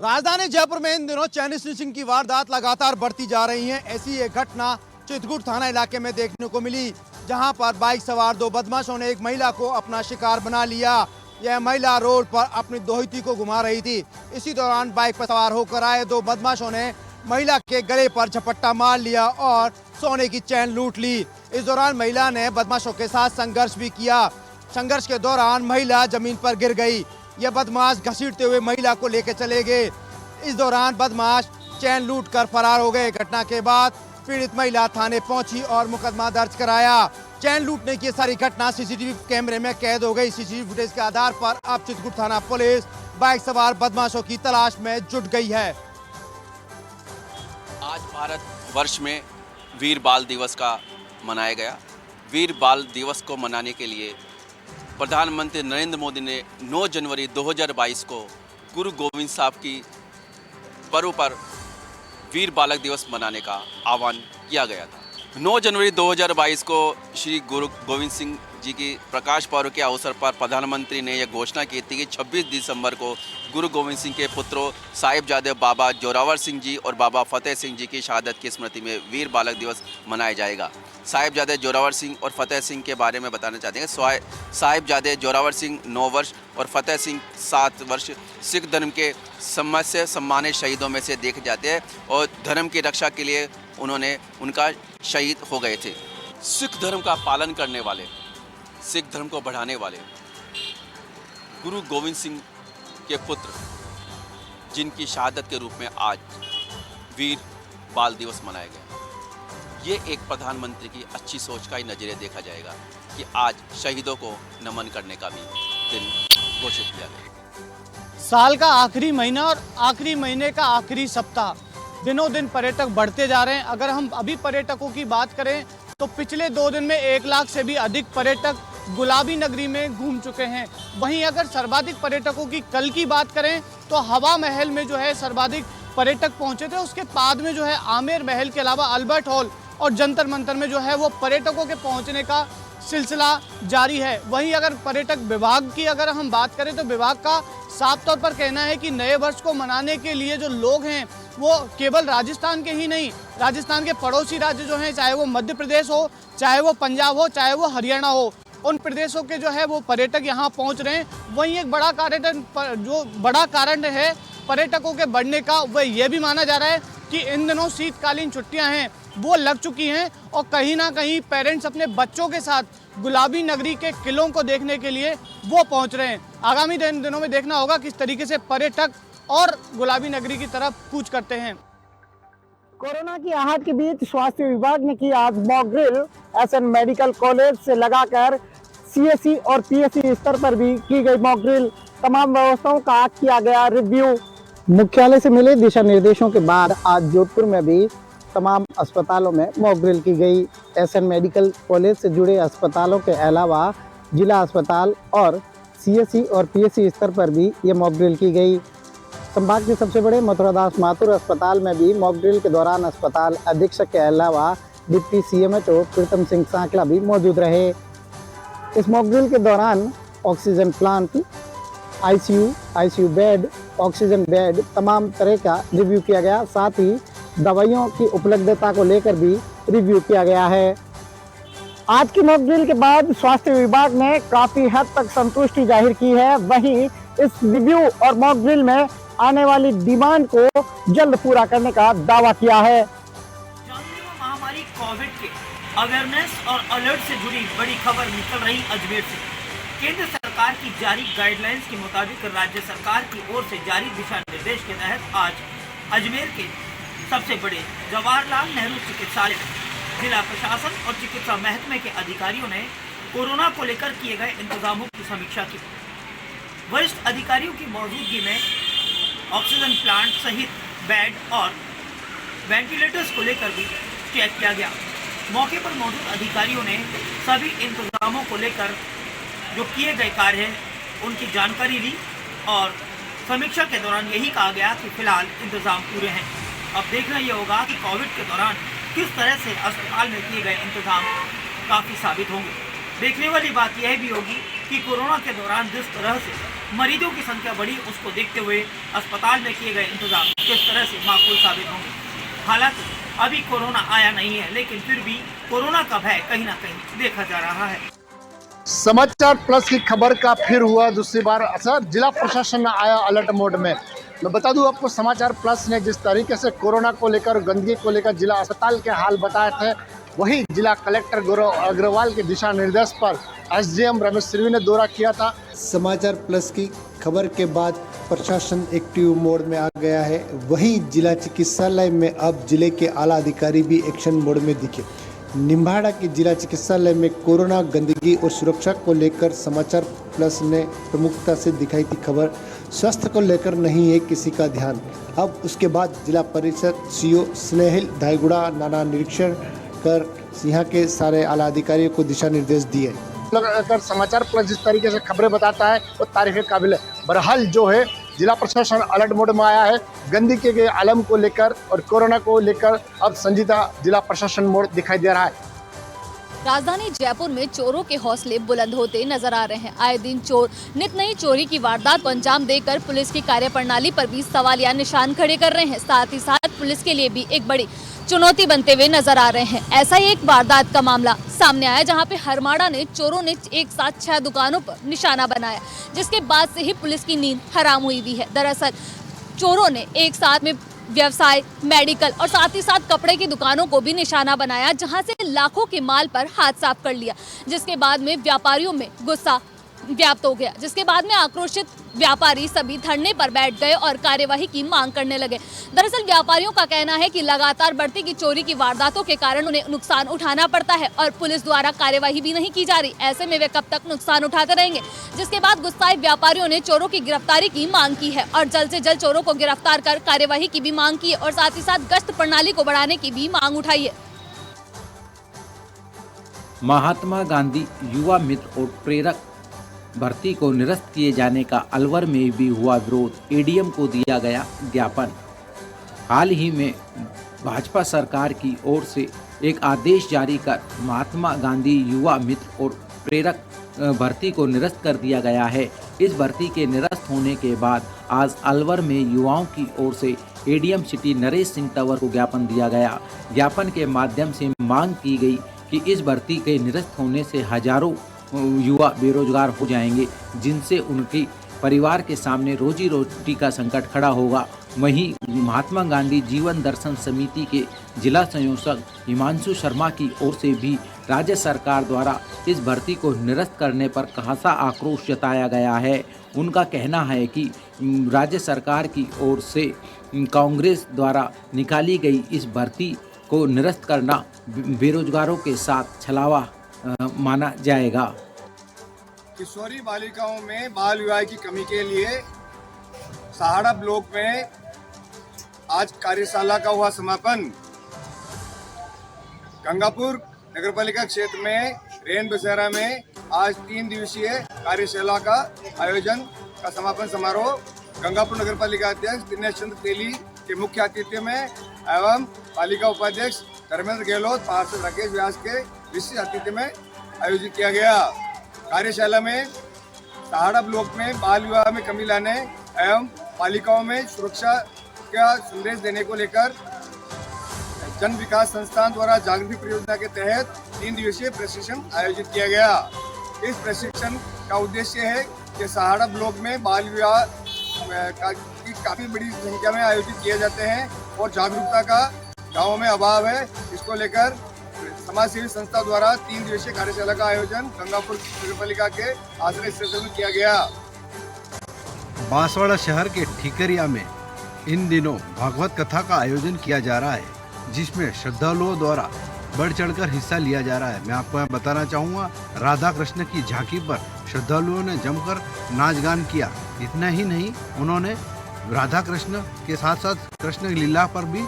राजधानी जयपुर में इन दिनों चैनी स्नैचिंग की वारदात लगातार बढ़ती जा रही है। ऐसी एक घटना चित्रकूट थाना इलाके में देखने को मिली, जहां पर बाइक सवार दो बदमाशों ने एक महिला को अपना शिकार बना लिया। यह महिला रोड पर अपनी दोहिती को घुमा रही थी। इसी दौरान बाइक पर सवार होकर आए दो बदमाशों ने महिला के गले पर झपट्टा मार लिया और सोने की चैन लूट ली। इस दौरान महिला ने बदमाशों के साथ संघर्ष भी किया। संघर्ष के दौरान महिला जमीन पर गिर गई। यह बदमाश घसीटते हुए महिला को लेकर चले गए। इस दौरान बदमाश चैन लूट कर फरार हो गए। घटना के बाद पीड़ित महिला थाने पहुंची और मुकदमा दर्ज कराया। चैन लूटने की सारी घटना सीसीटीवी कैमरे में कैद हो गई। सीसीटीवी फुटेज के आधार पर अब चित्रकूट थाना पुलिस बाइक सवार बदमाशों की तलाश में जुट गई है। आज भारत वर्ष में वीर बाल दिवस का मनाया गया। वीर बाल दिवस को मनाने के लिए प्रधानमंत्री नरेंद्र मोदी ने 9 जनवरी 2022 को गुरु गोविंद साहब की पर्व पर वीर बालक दिवस मनाने का आह्वान किया गया था। 9 जनवरी 2022 को श्री गुरु गोविंद सिंह जी की प्रकाश पर्व के अवसर पर प्रधानमंत्री ने यह घोषणा की थी कि 26 दिसंबर को गुरु गोविंद सिंह के पुत्रों साहिबजादे बाबा जोरावर सिंह जी और बाबा फतेह सिंह जी की शहादत की स्मृति में वीर बालक दिवस मनाया जाएगा। साहिबजादे जोरावर सिंह और फतेह सिंह के बारे में बताना चाहते हैं। साहिबजादे जोरावर सिंह 9 वर्ष और फतेह सिंह 7 वर्ष सिख धर्म के सम्मानित सम्मानित शहीदों में से देखे जाते हैं और धर्म की रक्षा के लिए उन्होंने उनका शहीद हो गए थे। सिख धर्म का पालन करने वाले, सिख धर्म को बढ़ाने वाले गुरु गोविंद सिंह के पुत्र, जिनकी शहादत के रूप में आज वीर बाल दिवस मनाया गया। ये एक प्रधानमंत्री की अच्छी सोच का ही नज़रिया देखा जाएगा कि आज शहीदों को नमन करने का भी दिन घोषित किया गया। साल का आखिरी महीना और आखिरी महीने का आखिरी सप्ताह, दिनों दिन पर्यटक बढ़ते जा रहे हैं। अगर हम अभी पर्यटकों की बात करें तो पिछले 2 दिन में 1 लाख से भी अधिक पर्यटक गुलाबी नगरी में घूम चुके हैं। वहीं अगर सर्वाधिक पर्यटकों की कल की बात करें तो हवा महल में जो है सर्वाधिक पर्यटक पहुंचे थे। उसके बाद में जो है आमेर महल के अलावा अल्बर्ट हॉल और जंतर मंतर में जो है वो पर्यटकों के पहुंचने का सिलसिला जारी है। वहीं अगर पर्यटक विभाग की अगर हम बात करें तो विभाग का साफ तौर पर कहना है कि नए वर्ष को मनाने के लिए जो लोग हैं वो केवल राजस्थान के ही नहीं, राजस्थान के पड़ोसी राज्य जो हैं, चाहे वो मध्य प्रदेश हो, चाहे वो पंजाब हो, चाहे वो हरियाणा हो, उन प्रदेशों के जो है वो पर्यटक यहाँ पहुँच रहे हैं। वहीं एक बड़ा कारण है पर्यटकों के बढ़ने का, वह ये भी माना जा रहा है कि इन दिनों शीतकालीन छुट्टियाँ हैं वो लग चुकी हैं और कहीं ना कहीं पेरेंट्स अपने बच्चों के साथ गुलाबी नगरी के किलों को देखने के लिए वो पहुंच रहे हैं। आगामी दिनों में देखना होगा किस तरीके से पर्यटक और गुलाबी नगरी की तरफ कूच करते हैं। कोरोना की आहट के बीच स्वास्थ्य विभाग ने की आज mock drill. SN medical college से लगाकर सीएससी और पीएससी स्तर पर भी की गई मॉक ड्रिल। तमाम व्यवस्थाओं का किया गया रिव्यू। मुख्यालय से मिले दिशा निर्देशों के बाद आज जोधपुर में भी तमाम अस्पतालों में मॉक ड्रिल की गई। एसएन मेडिकल कॉलेज से जुड़े अस्पतालों के अलावा जिला अस्पताल और सीएससी और पीएससी स्तर पर भी ये मॉक ड्रिल की गई। संभाग के सबसे बड़े मथुरादास माथुर अस्पताल में भी मॉक ड्रिल के दौरान अस्पताल अधीक्षक के अलावा डिप्टी सीएमएचओ प्रीतम सिंह सांकला भी मौजूद रहे। इस मॉक ड्रिल के दौरान oxygen plant, ICU bed, oxygen bed, तमाम तरह का रिव्यू किया गया। साथ ही दवाइयों की उपलब्धता को लेकर भी रिव्यू किया गया है। आज की मॉक ड्रिल के बाद स्वास्थ्य विभाग ने काफी हद तक संतुष्टि जाहिर की है। वहीं इस रिव्यू और मॉक ड्रिल में आने वाली डिमांड को जल्द पूरा करने का दावा किया है। जानलेवा महामारी कोविड के अवेयरनेस और अलर्ट से जुड़ी बड़ी खबर निकल रही अजमेर से। केंद्र सरकार की जारी गाइडलाइंस के मुताबिक राज्य सरकार की ओर से जारी दिशा निर्देश के तहत आज अजमेर के सबसे बड़े जवाहरलाल नेहरू चिकित्सालय, जिला प्रशासन और चिकित्सा महकमे के अधिकारियों ने कोरोना को लेकर किए गए इंतजामों की समीक्षा की। वरिष्ठ अधिकारियों की मौजूदगी में ऑक्सीजन प्लांट सहित बेड और वेंटिलेटर्स को लेकर भी चेक किया गया। मौके पर मौजूद अधिकारियों ने सभी इंतजामों को लेकर जो किए गए कार्य हैं उनकी जानकारी ली और समीक्षा के दौरान यही कहा गया कि फिलहाल इंतजाम पूरे हैं। अब देखना ये होगा कि कोविड के दौरान किस तरह से अस्पताल में किए गए इंतजाम काफ़ी साबित होंगे। देखने वाली बात यह भी होगी कि कोरोना के दौरान जिस तरह से मरीजों की संख्या बढ़ी, उसको देखते हुए अस्पताल में किए गए इंतजाम किस तरह से माकूल साबित होंगे। हालांकि अभी कोरोना आया नहीं है, लेकिन फिर भी कोरोना का भय कहीं ना कहीं देखा जा रहा है। समाचार प्लस की खबर का फिर हुआ दूसरी बार असर। जिला प्रशासन आया अलर्ट मोड में। मैं बता दूं आपको, समाचार प्लस ने जिस तरीके से कोरोना को लेकर, गंदगी को लेकर जिला अस्पताल के हाल बताए थे, वही जिला कलेक्टर गौरव अग्रवाल के दिशा निर्देश पर एसडीएम रमेश सिरवी ने दौरा किया था। समाचार प्लस की खबर के बाद प्रशासन एक्टिव मोड में आ गया है। वहीं जिला चिकित्सालय में अब जिले के आला अधिकारी भी एक्शन मोड में दिखे। निम्बाड़ा के जिला चिकित्सालय में कोरोना, गंदगी और सुरक्षा को लेकर समाचार प्लस ने प्रमुखता से दिखाई थी खबर। स्वास्थ्य को लेकर नहीं है किसी का ध्यान। अब उसके बाद जिला परिषद सीओ स्नेहिल धायगुड़ा नाना निरीक्षण कर यहाँ के सारे आला अधिकारियों को दिशा निर्देश दिए। अगर समाचार प्लस जिस तरीके से खबरें बताता है वो तारीफ काबिल है। बहरहाल जो है जिला प्रशासन अलर्ट मोड में आया है। गंदगी के आलम को लेकर और कोरोना को लेकर अब संजीदा जिला प्रशासन मोड दिखाई दे रहा है। राजधानी जयपुर में चोरों के हौसले बुलंद होते नजर आ रहे हैं। आए दिन चोर नित नई चोरी की वारदात को अंजाम देकर पुलिस की कार्यप्रणाली पर भी सवालिया निशान खड़े कर रहे हैं। साथ ही साथ पुलिस के लिए भी एक बड़ी चुनौती बनते हुए नजर आ रहे हैं। ऐसा ही एक वारदात का मामला सामने आया, जहां पे हरमाड़ा ने चोरों ने एक साथ 6 दुकानों पर निशाना बनाया, जिसके बाद से ही पुलिस की नींद हराम हुई हुई है। दरअसल चोरों ने एक साथ में व्यवसाय, मेडिकल और साथ ही साथ कपड़े की दुकानों को भी निशाना बनाया, जहां से लाखों के माल पर हाथ साफ कर लिया, जिसके बाद में व्यापारियों में गुस्सा व्याप्त हो गया, जिसके बाद में आक्रोशित व्यापारी सभी धरने पर बैठ गए और कार्यवाही की मांग करने लगे। दरअसल व्यापारियों का कहना है कि लगातार बढ़ती की चोरी की वारदातों के कारण उन्हें नुकसान उठाना पड़ता है और पुलिस द्वारा कार्यवाही भी नहीं की जा रही। ऐसे में वे कब तक नुकसान उठाते रहेंगे, जिसके बाद गुस्साए व्यापारियों ने चोरों की गिरफ्तारी की मांग की है और जल्द से जल्द चोरों को गिरफ्तार कर कार्यवाही की भी मांग की है और साथ ही साथ गश्त प्रणाली को बढ़ाने की भी मांग उठाई है। महात्मा गांधी युवा मित्र और प्रेरक भर्ती को निरस्त किए जाने का अलवर में भी हुआ विरोध। एडीएम को दिया गया ज्ञापन। हाल ही में भाजपा सरकार की ओर से एक आदेश जारी कर महात्मा गांधी युवा मित्र और प्रेरक भर्ती को निरस्त कर दिया गया है। इस भर्ती के निरस्त होने के बाद आज अलवर में युवाओं की ओर से एडीएम सिटी नरेश सिंह तंवर को ज्ञापन दिया गया। ज्ञापन के माध्यम से मांग की गई कि इस भर्ती के निरस्त होने से हजारों युवा बेरोजगार हो जाएंगे, जिनसे उनके परिवार के सामने रोजी रोटी का संकट खड़ा होगा। वहीं महात्मा गांधी जीवन दर्शन समिति के जिला संयोजक हिमांशु शर्मा की ओर से भी राज्य सरकार द्वारा इस भर्ती को निरस्त करने पर खासा आक्रोश जताया गया है। उनका कहना है कि राज्य सरकार की ओर से कांग्रेस द्वारा निकाली गई इस भर्ती को निरस्त करना बेरोजगारों के साथ छलावा माना जाएगा। किशोरी बालिकाओं में बाल विवाह की कमी के लिए सहाड़ा ब्लॉक में आज कार्यशाला का हुआ समापन। गंगापुर नगरपालिका क्षेत्र में रेन बसेरा में आज 3 दिवसीय कार्यशाला का आयोजन का समापन समारोह गंगापुर नगरपालिका अध्यक्ष दिनेश चंद्र तेली के मुख्य आतिथ्य में एवं पालिका उपाध्यक्ष धर्मेंद्र गहलोत, पार्षद राकेश व्यास के विशेष आतिथ्य में आयोजित किया गया। कार्यशाला में सहाड़ा ब्लॉक में बाल विवाह में कमी लाने एवं पालिकाओं में सुरक्षा का संदेश देने को लेकर जन विकास संस्थान द्वारा जागृति परियोजना के तहत 3 दिवसीय प्रशिक्षण आयोजित किया गया। इस प्रशिक्षण का उद्देश्य है कि सहाड़ा ब्लॉक में बाल विवाह काफी बड़ी संख्या में आयोजित किए जाते हैं और जागरूकता का गाँव में अभाव है। इसको लेकर समाज सेवी संस्था द्वारा 3 दिवसीय कार्यशाला का आयोजन गंगापुर नगरपालिका के आश्रय स्थल में किया गया। बांसवाड़ा शहर के ठीकरिया में इन दिनों भागवत कथा का आयोजन किया जा रहा है, जिसमें श्रद्धालुओं द्वारा बढ़ चढ़कर हिस्सा लिया जा रहा है। मैं आपको यहाँ बताना चाहूँगा, राधा कृष्ण की झांकी पर श्रद्धालुओं ने जमकर नाच गान किया। इतना ही नहीं, उन्होंने राधा कृष्ण के साथ साथ कृष्ण लीला पर भी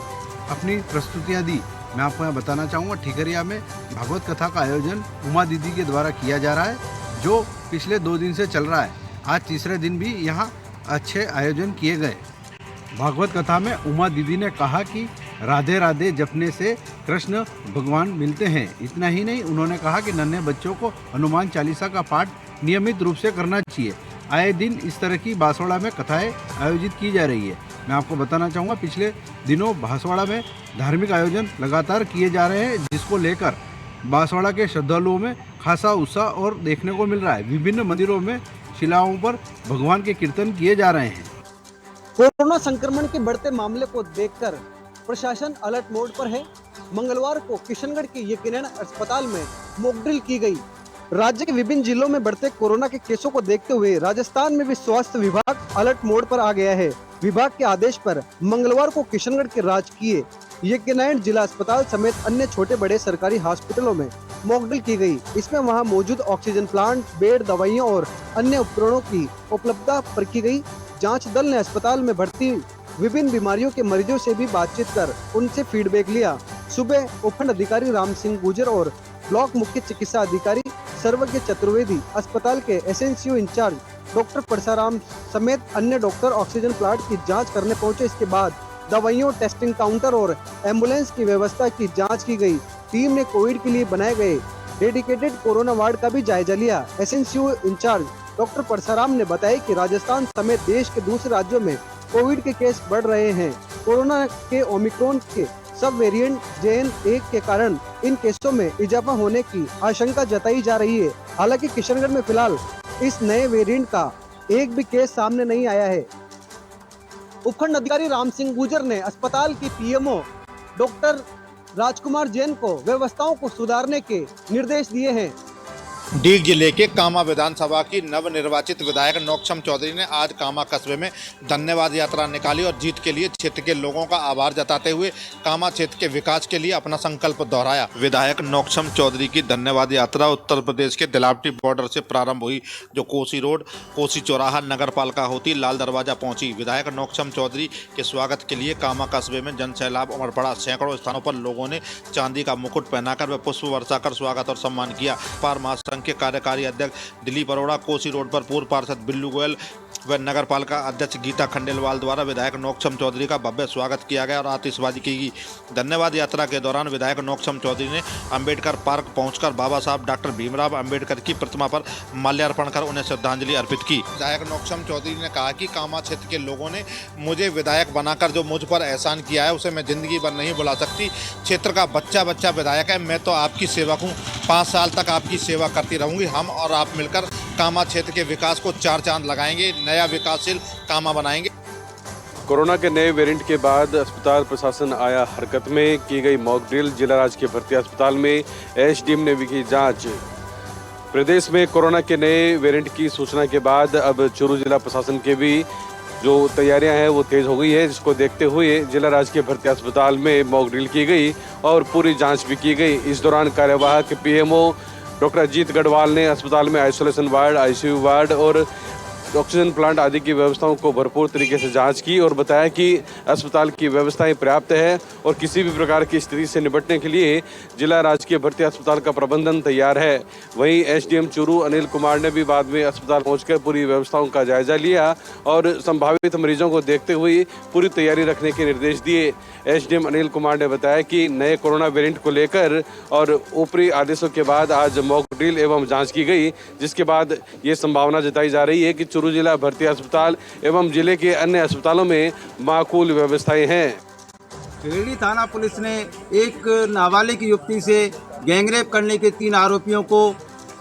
अपनी प्रस्तुतियाँ दी। मैं आपको यहाँ बताना चाहूँगा, ठीकरिया में भागवत कथा का आयोजन उमा दीदी के द्वारा किया जा रहा है, जो पिछले 2 दिन से चल रहा है। आज तीसरे दिन भी यहाँ अच्छे आयोजन किए गए। भागवत कथा में उमा दीदी ने कहा कि राधे राधे जपने से कृष्ण भगवान मिलते हैं। इतना ही नहीं, उन्होंने कहा कि नन्हे बच्चों को हनुमान चालीसा का पाठ नियमित रूप से करना चाहिए। आए दिन इस तरह की बांसवाड़ा में कथाएं आयोजित की जा रही है। मैं आपको बताना चाहूँगा, पिछले दिनों बांसवाड़ा में धार्मिक आयोजन लगातार किए जा रहे हैं, जिसको लेकर बांसवाड़ा के श्रद्धालुओं में खासा उत्साह और देखने को मिल रहा है। विभिन्न मंदिरों में शिलाओं पर भगवान के कीर्तन किए जा रहे हैं। कोरोना संक्रमण के बढ़ते मामले को देखकर प्रशासन अलर्ट मोड पर है। मंगलवार को किशनगढ़ के यकीनन अस्पताल में मॉक ड्रिल की गई। राज्य के विभिन्न जिलों में बढ़ते कोरोना के केसों को देखते हुए राजस्थान में भी स्वास्थ्य विभाग अलर्ट मोड पर आ गया है। विभाग के आदेश पर मंगलवार को किशनगढ़ के राजकीय यज्ञनारायण जिला अस्पताल समेत अन्य छोटे बड़े सरकारी हॉस्पिटलों में मॉक ड्रिल की गई। इसमें वहां मौजूद ऑक्सीजन प्लांट, बेड, दवाइयों और अन्य उपकरणों की उपलब्धता परखी गई। जांच दल ने अस्पताल में भर्ती विभिन्न बीमारियों के मरीजों से भी बातचीत कर उनसे फीडबैक लिया। सुबह उपखंड अधिकारी राम सिंह गुर्जर और ब्लॉक मुख्य चिकित्सा अधिकारी सर्वज्ञ चतुर्वेदी, अस्पताल के एसएनसीयू इंचार्ज डॉक्टर परसाराम समेत अन्य डॉक्टर ऑक्सीजन प्लांट की जांच करने पहुंचे। इसके बाद दवाइयों, टेस्टिंग काउंटर और एम्बुलेंस की व्यवस्था की जांच की गई। टीम ने कोविड के लिए बनाए गए डेडिकेटेड कोरोना वार्ड का भी जायजा लिया। एसएनसीयू इंचार्ज डॉक्टर परसाराम ने बताया कि राजस्थान समेत देश के दूसरे राज्यों में कोविड के केस बढ़ रहे हैं। कोरोना के ओमिक्रॉन के सब वेरिएंट JN.1 के कारण इन केसों में इजाफा होने की आशंका जताई जा रही है। हालांकि किशनगढ़ में फिलहाल इस नए वेरिएंट का एक भी केस सामने नहीं आया है। उपखंड अधिकारी राम सिंह गुर्जर ने अस्पताल की PMO डॉक्टर राजकुमार जैन को व्यवस्थाओं को सुधारने के निर्देश दिए हैं। डीग जिले के कामा विधानसभा की नवनिर्वाचित विधायक नौक्षम चौधरी ने आज कामा कस्बे में धन्यवाद यात्रा निकाली और जीत के लिए क्षेत्र के लोगों का आभार जताते हुए कामा क्षेत्र के विकास के लिए अपना संकल्प दोहराया। विधायक नौक्षम चौधरी की धन्यवाद यात्रा उत्तर प्रदेश के दिलावटी बॉर्डर से प्रारंभ हुई, जो कोसी रोड, कोसी चौराहा, नगर पालिका होती लाल दरवाजा पहुंची। विधायक नौक्षम चौधरी के स्वागत के लिए कामा कस्बे में जन सैलाब उमड़ पड़ा। सैकड़ों स्थानों पर लोगों ने चांदी का मुकुट पहनाकर व पुष्प वर्षा कर स्वागत और सम्मान किया। पार महासंघ के कार्यकारी अध्यक्ष दिलीप अरोड़ा, कोसी रोड पर पूर्व पार्षद बिल्लू गोयल व नगर पालिका अध्यक्ष गीता खंडेलवाल द्वारा विधायक नौक्षम चौधरी का भव्य स्वागत किया गया और आतिशबाजी की गई। धन्यवाद यात्रा के दौरान विधायक नौक्षम चौधरी ने अंबेडकर पार्क पहुंचकर बाबा साहब डॉक्टर भीमराव अंबेडकर की प्रतिमा पर माल्यार्पण कर उन्हें श्रद्धांजलि अर्पित की। विधायक नौक्षम चौधरी ने कहा कि कामा क्षेत्र के लोगों ने मुझे विधायक बनाकर जो मुझ पर एहसान किया है उसे मैं जिंदगी भर नहीं भुला सकती। क्षेत्र का बच्चा बच्चा विधायक है, मैं तो आपकी सेवक हूँ, 5 साल तक आपकी सेवा करती रहूंगी। हम और आप मिलकर कामा क्षेत्र के विकास को 4 चांद लगाएंगे, नया विकासशील कामा बनाएंगे। कोरोना के नए वेरिएंट के बाद अस्पताल प्रशासन आया हरकत में। की गई मॉक ड्रिल। जिला राजकीय भर्ती अस्पताल में एसडीएम ने भी की जांच। प्रदेश में कोरोना के नए वेरिएंट की सूचना के बाद अब चूरू जिला प्रशासन के भी जो तैयारियां हैं वो तेज हो गई है, जिसको देखते हुए जिला राजकीय भर्ती अस्पताल में मॉक ड्रिल की गई और पूरी जाँच भी की गई। इस दौरान कार्यवाहक PMO डॉक्टर अजीत गढ़वाल ने अस्पताल में आइसोलेशन वार्ड, ICU वार्ड और ऑक्सीजन प्लांट आदि की व्यवस्थाओं को भरपूर तरीके से जांच की और बताया कि अस्पताल की व्यवस्थाएं पर्याप्त है और किसी भी प्रकार की स्थिति से निपटने के लिए जिला राजकीय भर्ती अस्पताल का प्रबंधन तैयार है। वहीं SDM चूरू अनिल कुमार ने भी बाद में अस्पताल पहुंचकर पूरी व्यवस्थाओं का जायजा लिया और संभावित मरीजों को देखते हुए पूरी तैयारी रखने के निर्देश दिए। SDM अनिल कुमार ने बताया कि नए कोरोना वेरिएंट को लेकर और ऊपरी आदेशों के बाद आज मॉक ड्रिल एवं जाँच की गई, जिसके बाद ये संभावना जताई जा रही है कि चूरू जिला भर्ती अस्पताल एवं जिले के अन्य अस्पतालों में माकूल व्यवस्थाएं हैं। रेडी थाना पुलिस ने एक नाबालिग युवती से गैंगरेप करने के 3 आरोपियों को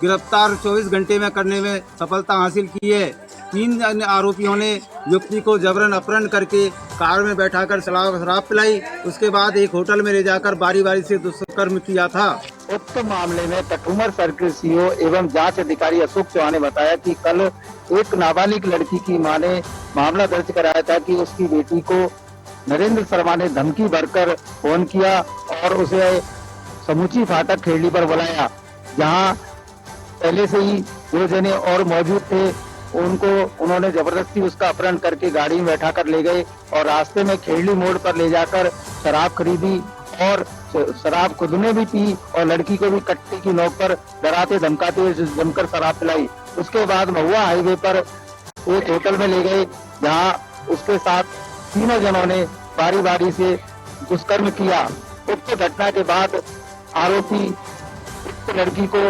गिरफ्तार 24 घंटे में करने में सफलता हासिल की है। 3 अन्य आरोपियों ने युवती को जबरन अपहरण करके कार में बैठाकर शराब पिलाई, उसके बाद एक होटल में ले जाकर बारी बारी से दुष्कर्म किया था। उक्त मामले में कठुमर सर्किल CO एवं जांच अधिकारी अशोक चौहान ने बताया कि कल एक नाबालिग लड़की की मां ने मामला दर्ज कराया था कि उसकी बेटी को नरेंद्र शर्मा ने धमकी भरकर फोन किया और उसे समूची फाटक खेड़ी पर बुलाया, जहां पहले से ही 2 जने और मौजूद थे। उन्होंने जबरदस्ती उसका अपहरण करके गाड़ी में बैठा कर ले गए और रास्ते में खेड़ी मोड़ पर ले जाकर शराब खरीदी और शराब खुद ने भी पी और लड़की को भी कट्टे की नोक पर डराते धमकाते हुए जमकर शराब पिलाई। उसके बाद महुआ हाईवे पर एक होटल में ले गए, जहां उसके साथ 3 जनों ने बारी बारी से दुष्कर्म किया। उक्त घटना के बाद आरोपी उक्त लड़की को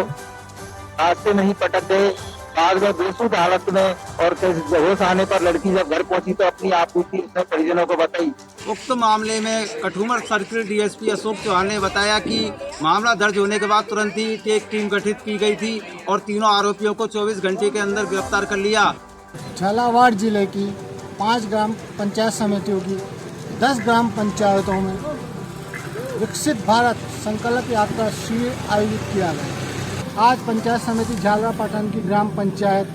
रास्ते में ही पटक गए। बाद में बेसुध हालत में और होश आने पर लड़की जब घर पहुंची तो अपनी आपबीती उसने परिजनों को बताई। उक्त मामले में कठुमर सर्किल डीएसपी अशोक चौहान ने बताया कि मामला दर्ज होने के बाद तुरंत ही एक टीम गठित की गई थी और तीनों आरोपियों को 24 घंटे के अंदर गिरफ्तार कर लिया। झालावाड़ जिले की 5 ग्राम पंचायत समितियों की 10 ग्राम पंचायतों में विकसित भारत संकल्प यात्रा शिविर आयोजित किया गया। आज पंचायत समिति झालरापाटन की ग्राम पंचायत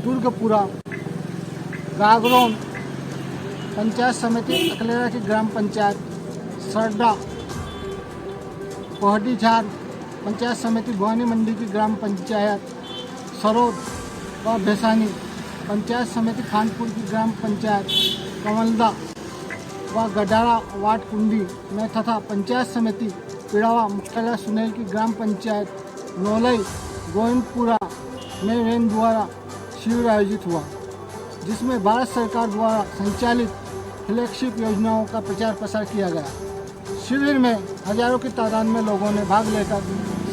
दुर्गपुरा, गागरोन पंचायत समिति अकलेरा की ग्राम पंचायत सरडा, पोहडीझार पंचायत समिति भवानी मंडी की ग्राम पंचायत सरोद व भैसानी, पंचायत समिति खानपुर की ग्राम पंचायत कमलदा व गडारा वार्ड कुंडी में तथा पंचायत समिति पिड़ावा मुख्यालय सुनेल की ग्राम पंचायत नौलई गोविंदपुरा में वैन द्वारा शिविर आयोजित हुआ, जिसमें भारत सरकार द्वारा संचालित फ्लैगशिप योजनाओं का प्रचार प्रसार किया गया। शिविर में हजारों की तादाद में लोगों ने भाग लेकर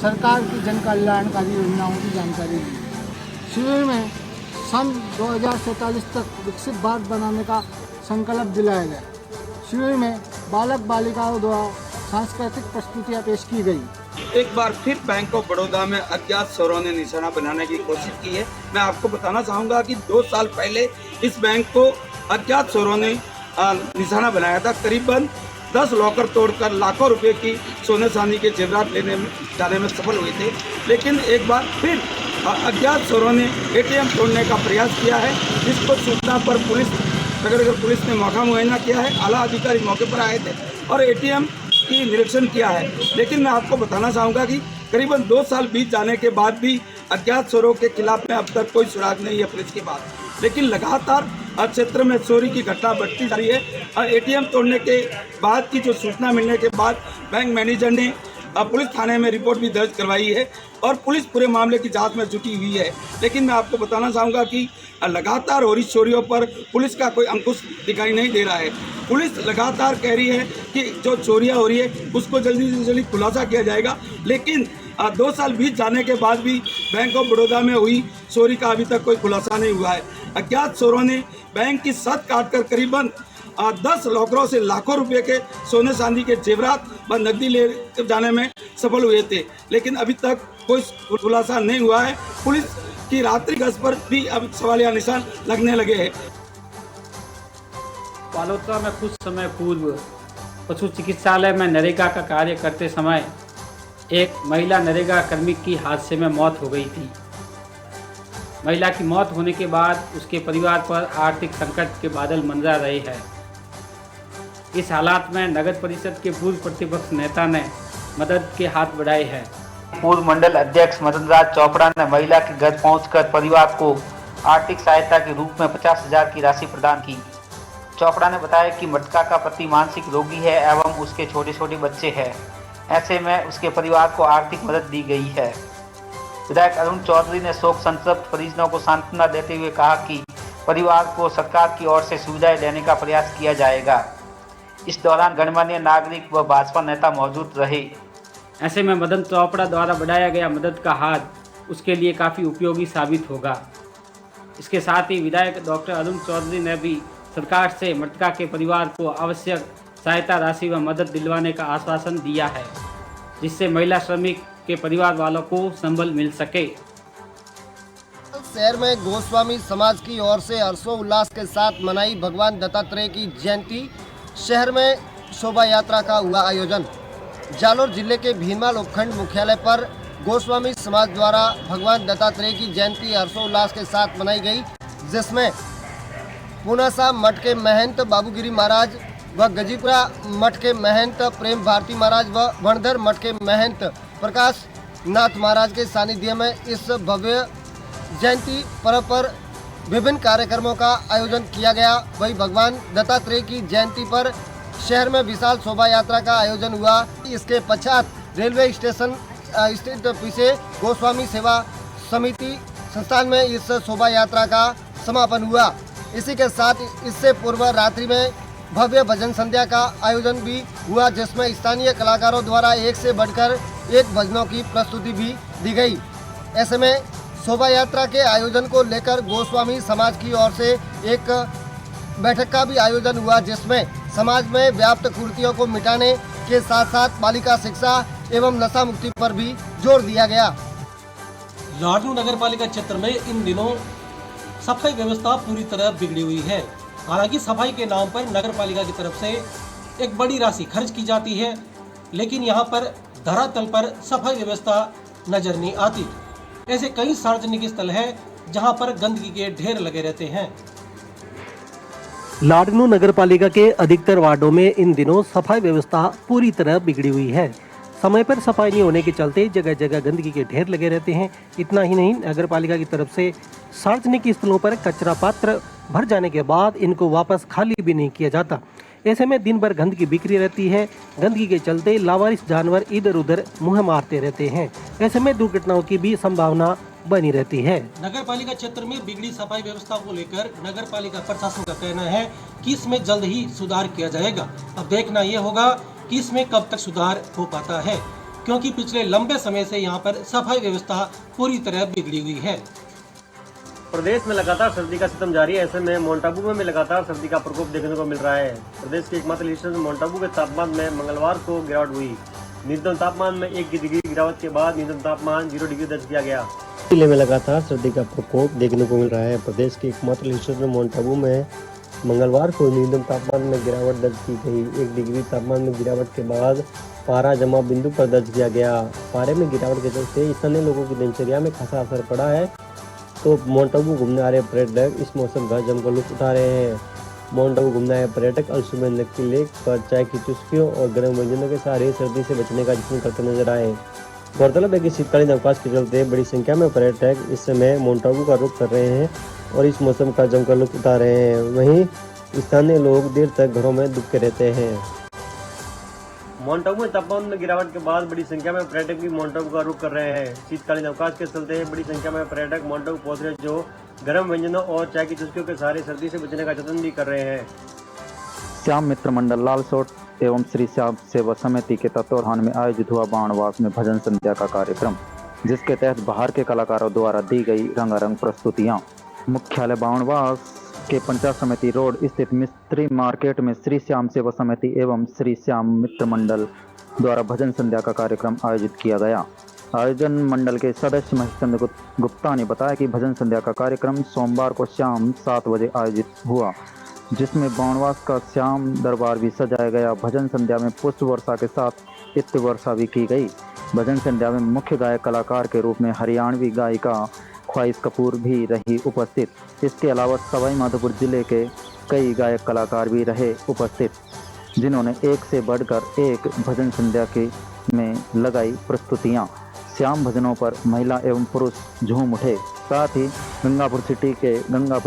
सरकार की जन कल्याणकारी योजनाओं की जानकारी दी। शिविर में सन 2047 तक विकसित भारत बनाने का संकल्प दिलाया गया। शिविर में बालक बालिकाओं द्वारा सांस्कृतिक प्रस्तुतियाँ पेश की गई। एक बार फिर बैंक ऑफ बड़ौदा में अज्ञात चोरों ने निशाना बनाने की कोशिश की है। मैं आपको बताना चाहूँगा कि 2 साल पहले इस बैंक को अज्ञात चोरों ने निशाना बनाया था। करीबन 10 लॉकर तोड़कर लाखों रुपए की सोने चांदी के जेवरात जाने में सफल हुए थे। लेकिन एक बार फिर अज्ञात चोरों ने एटीएम तोड़ने का प्रयास किया है, जिसको सूचना पर नगरगढ़ पुलिस ने मौका मुआयना किया है। आला अधिकारी मौके पर आए थे और एटीएम की निरीक्षण किया है। लेकिन मैं आपको बताना चाहूँगा कि करीबन 2 साल बीत जाने के बाद भी अज्ञात चोरों के खिलाफ में अब तक कोई सुराग नहीं है पुलिस के पास। लेकिन लगातार क्षेत्र में चोरी की घटना बढ़ती जा रही है और एटीएम तोड़ने के बाद की जो सूचना मिलने के बाद बैंक मैनेजर ने पुलिस थाने में रिपोर्ट भी दर्ज करवाई है और पुलिस पूरे मामले की जांच में जुटी हुई है। लेकिन मैं आपको बताना चाहूँगा कि लगातार हो रही चोरियों पर पुलिस का कोई अंकुश दिखाई नहीं दे रहा है। पुलिस लगातार कह रही है कि जो चोरियां हो रही है उसको जल्दी से जल्दी खुलासा किया जाएगा। लेकिन 2 साल बीत जाने के बाद भी बैंक ऑफ बड़ौदा में हुई चोरी का अभी तक कोई खुलासा नहीं हुआ है। अज्ञात चोरों ने बैंक की छत काटकर करीबन 10 लॉकरों से लाखों रुपए के सोने चांदी के जेवरात व नकदी ले जाने में सफल हुए थे। लेकिन अभी तक कोई खुलासा नहीं हुआ है। पुलिस की रात्रि गश्त पर भी अब सवालिया निशान लगने लगे हैं। बालोतरा में कुछ समय पूर्व पशु चिकित्सालय में नरेगा का कार्य करते समय एक महिला नरेगा कर्मी की हादसे में मौत हो गई थी। महिला की मौत होने के बाद उसके परिवार पर आर्थिक संकट के बादल मंडरा रहे हैं। इस हालात में नगर परिषद के पूर्व प्रतिपक्ष नेता ने मदद के हाथ बढ़ाए हैं। पूर्व मंडल अध्यक्ष मदन राज चोपड़ा ने महिला के घर पहुंचकर परिवार को आर्थिक सहायता के रूप में 50,000 की राशि प्रदान की। चोपड़ा ने बताया कि मटका का पति मानसिक रोगी है एवं उसके छोटे छोटे बच्चे हैं। ऐसे में उसके परिवार को आर्थिक मदद दी गई है। विधायक अरुण चौधरी ने शोक संतप्त परिजनों को सांत्वना देते हुए कहा कि परिवार को सरकार की ओर से सुविधाएं देने का प्रयास किया जाएगा। इस दौरान गणमान्य नागरिक व भाजपा नेता मौजूद रहे। ऐसे में मदन चोपड़ा द्वारा बढ़ाया गया मदद का हाथ उसके लिए काफ़ी उपयोगी साबित होगा। इसके साथ ही विधायक डॉक्टर अरुण चौधरी ने भी सरकार से मृतका के परिवार को आवश्यक सहायता राशि व मदद दिलवाने का आश्वासन दिया है, जिससे महिला श्रमिक के परिवार वालों को संबल मिल सके। शहर में गोस्वामी समाज की ओर से हर्षोल्लास के साथ मनाई भगवान दत्तात्रेय की जयंती। शहर में शोभा यात्रा का हुआ आयोजन। जालोर जिले के भीमा उपखंड मुख्यालय पर गोस्वामी समाज द्वारा भगवान दत्तात्रेय की जयंती हर्षोल्लास के साथ मनाई गई, जिसमें पुनासा मठ के महंत बाबूगिरी महाराज व गजीपुरा मठ के महंत प्रेम भारती महाराज व वणधर मठ के महंत प्रकाश नाथ महाराज के सानिध्य में इस भव्य जयंती पर्व पर विभिन्न कार्यक्रमों का आयोजन किया गया। वही भगवान दत्तात्रेय की जयंती पर शहर में विशाल शोभा यात्रा का आयोजन हुआ। इसके पश्चात रेलवे स्टेशन स्थित पीछे गोस्वामी सेवा समिति संस्थान में इस शोभा यात्रा का समापन हुआ। इसी के साथ इससे पूर्व रात्रि में भव्य भजन संध्या का आयोजन भी हुआ, जिसमें स्थानीय कलाकारों द्वारा एक से बढ़कर एक भजनों की प्रस्तुति भी दी गई। ऐसे में शोभा यात्रा के आयोजन को लेकर गोस्वामी समाज की ओर से एक बैठक का भी आयोजन हुआ, जिसमें समाज में व्याप्त कुरीतियों को मिटाने के साथ साथ बालिका शिक्षा एवं नशा मुक्ति पर भी जोर दिया गया। लाडनू नगर पालिका क्षेत्र में इन दिनों सफाई व्यवस्था पूरी तरह बिगड़ी हुई है। हालांकि सफाई के नाम पर नगर पालिका की तरफ से एक बड़ी राशि खर्च की जाती है, लेकिन यहाँ पर धरातल पर सफाई व्यवस्था नजर नहीं आती। ऐसे कई सार्वजनिक स्थल हैं जहाँ पर गंदगी के ढेर लगे रहते हैं। लाडनू नगर पालिका के अधिकतर वार्डों में इन दिनों सफाई व्यवस्था पूरी तरह बिगड़ी हुई है। समय पर सफाई नहीं होने के चलते जगह जगह गंदगी के ढेर लगे रहते हैं। इतना ही नहीं, नगर पालिका की तरफ से सार्वजनिक स्थलों पर कचरा पात्र भर जाने के बाद इनको वापस खाली भी नहीं किया जाता। ऐसे में दिन भर गंदगी बिखरी रहती है। गंदगी के चलते लावारिस जानवर इधर उधर मुँह मारते रहते हैं। ऐसे में दुर्घटनाओं की भी संभावना बनी रहती है। नगर पालिका क्षेत्र में बिगड़ी सफाई व्यवस्था को लेकर नगर पालिका प्रशासन का कहना है कि इसमें जल्द ही सुधार किया जाएगा। अब देखना ये होगा कि इसमें कब तक सुधार हो पाता है, क्योंकि पिछले लंबे समय से यहाँ पर सफाई व्यवस्था पूरी तरह बिगड़ी हुई है। प्रदेश में लगातार सर्दी का सितम जारी है। ऐसे में माउंट आबू में लगातार सर्दी का प्रकोप देखने को मिल रहा है। प्रदेश के एकमात्र हिल स्टेशन माउंट आबू के तापमान में मंगलवार को गिरावट हुई। न्यूनतम तापमान में 1 डिग्री गिरावट के बाद न्यूनतम तापमान 0 डिग्री दर्ज किया गया। जिले में लगातार सर्दी का प्रकोप देखने को मिल रहा है। प्रदेश के एकमात्र हिल स्टेशन माउंट आबू में मंगलवार को न्यूनतम तापमान में गिरावट दर्ज की गई। 1 डिग्री तापमान में गिरावट के बाद पारा जमा बिंदु पर दर्ज किया गया। पारे में गिरावट के चलते स्थानीय लोगों की दिनचर्या में खासा असर पड़ा है। तो माउंट आबू घूमने आ रहे पर्यटक इस मौसम का जमकर लुत्फ उठा रहे हैं। माउंट आबू घूमने आए पर्यटक अलसुबह नक्की लेक पर चाय की चुस्कियों और गर्म व्यंजनों के सहारे सर्दी से बचने का जश्न करते नजर आए। गौरतलब है कि शीतकालीन अवकाश के चलते बड़ी संख्या में पर्यटक इस समय माउंट आबू का रुख कर रहे हैं और इस मौसम का जमकर लुत्फ उठा रहे हैं। वहीं स्थानीय लोग देर तक घरों में दुबके रहते हैं। माउंट आबू में तापमान में गिरावट के बाद बड़ी संख्या में पर्यटक भी माउंट आबू का रुख कर रहे हैं। शीतकालीन अवकाश के चलते बड़ी संख्या में पर्यटक माउंट आबू पहुंच रहे, जो गर्म व्यंजनों और चाय की चुस्कियों के सहारे सर्दी से बचने का जतन भी कर रहे हैं। श्याम मित्र मंडल लालसोट एवं श्री श्याम सेवा समिति के तत्वावधान में आयोजित हुआ बाणवास में भजन संध्या का कार्यक्रम, जिसके तहत बाहर के कलाकारों द्वारा दी गई रंगारंग प्रस्तुतियां। मुख्यालय बाणवास के पंचायत समिति रोड स्थित मिस्त्री मार्केट में श्री श्याम सेवा समिति एवं श्री श्याम मित्र मंडल द्वारा भजन संध्या का कार्यक्रम आयोजित किया गया। आयोजन मंडल के सदस्य महेशचंद्र गुप्ता ने बताया कि भजन संध्या का कार्यक्रम सोमवार को शाम 7 बजे आयोजित हुआ, जिसमें बाणवास का श्याम दरबार भी सजाया गया। भजन संध्या में पुष्प वर्षा के साथ इत्र वर्षा भी की गई। भजन संध्या में मुख्य गायक कलाकार के रूप में हरियाणवी गायिका ख्वाहिश कपूर भी रही उपस्थित। इसके अलावा सवाई माधोपुर जिले के कई गायक कलाकार भी रहे उपस्थित, जिन्होंने एक से बढ़कर एक भजन संध्या के में लगाई प्रस्तुतियां। श्याम भजनों पर महिला एवं पुरुष झूम उठे। साथ ही गंगापुर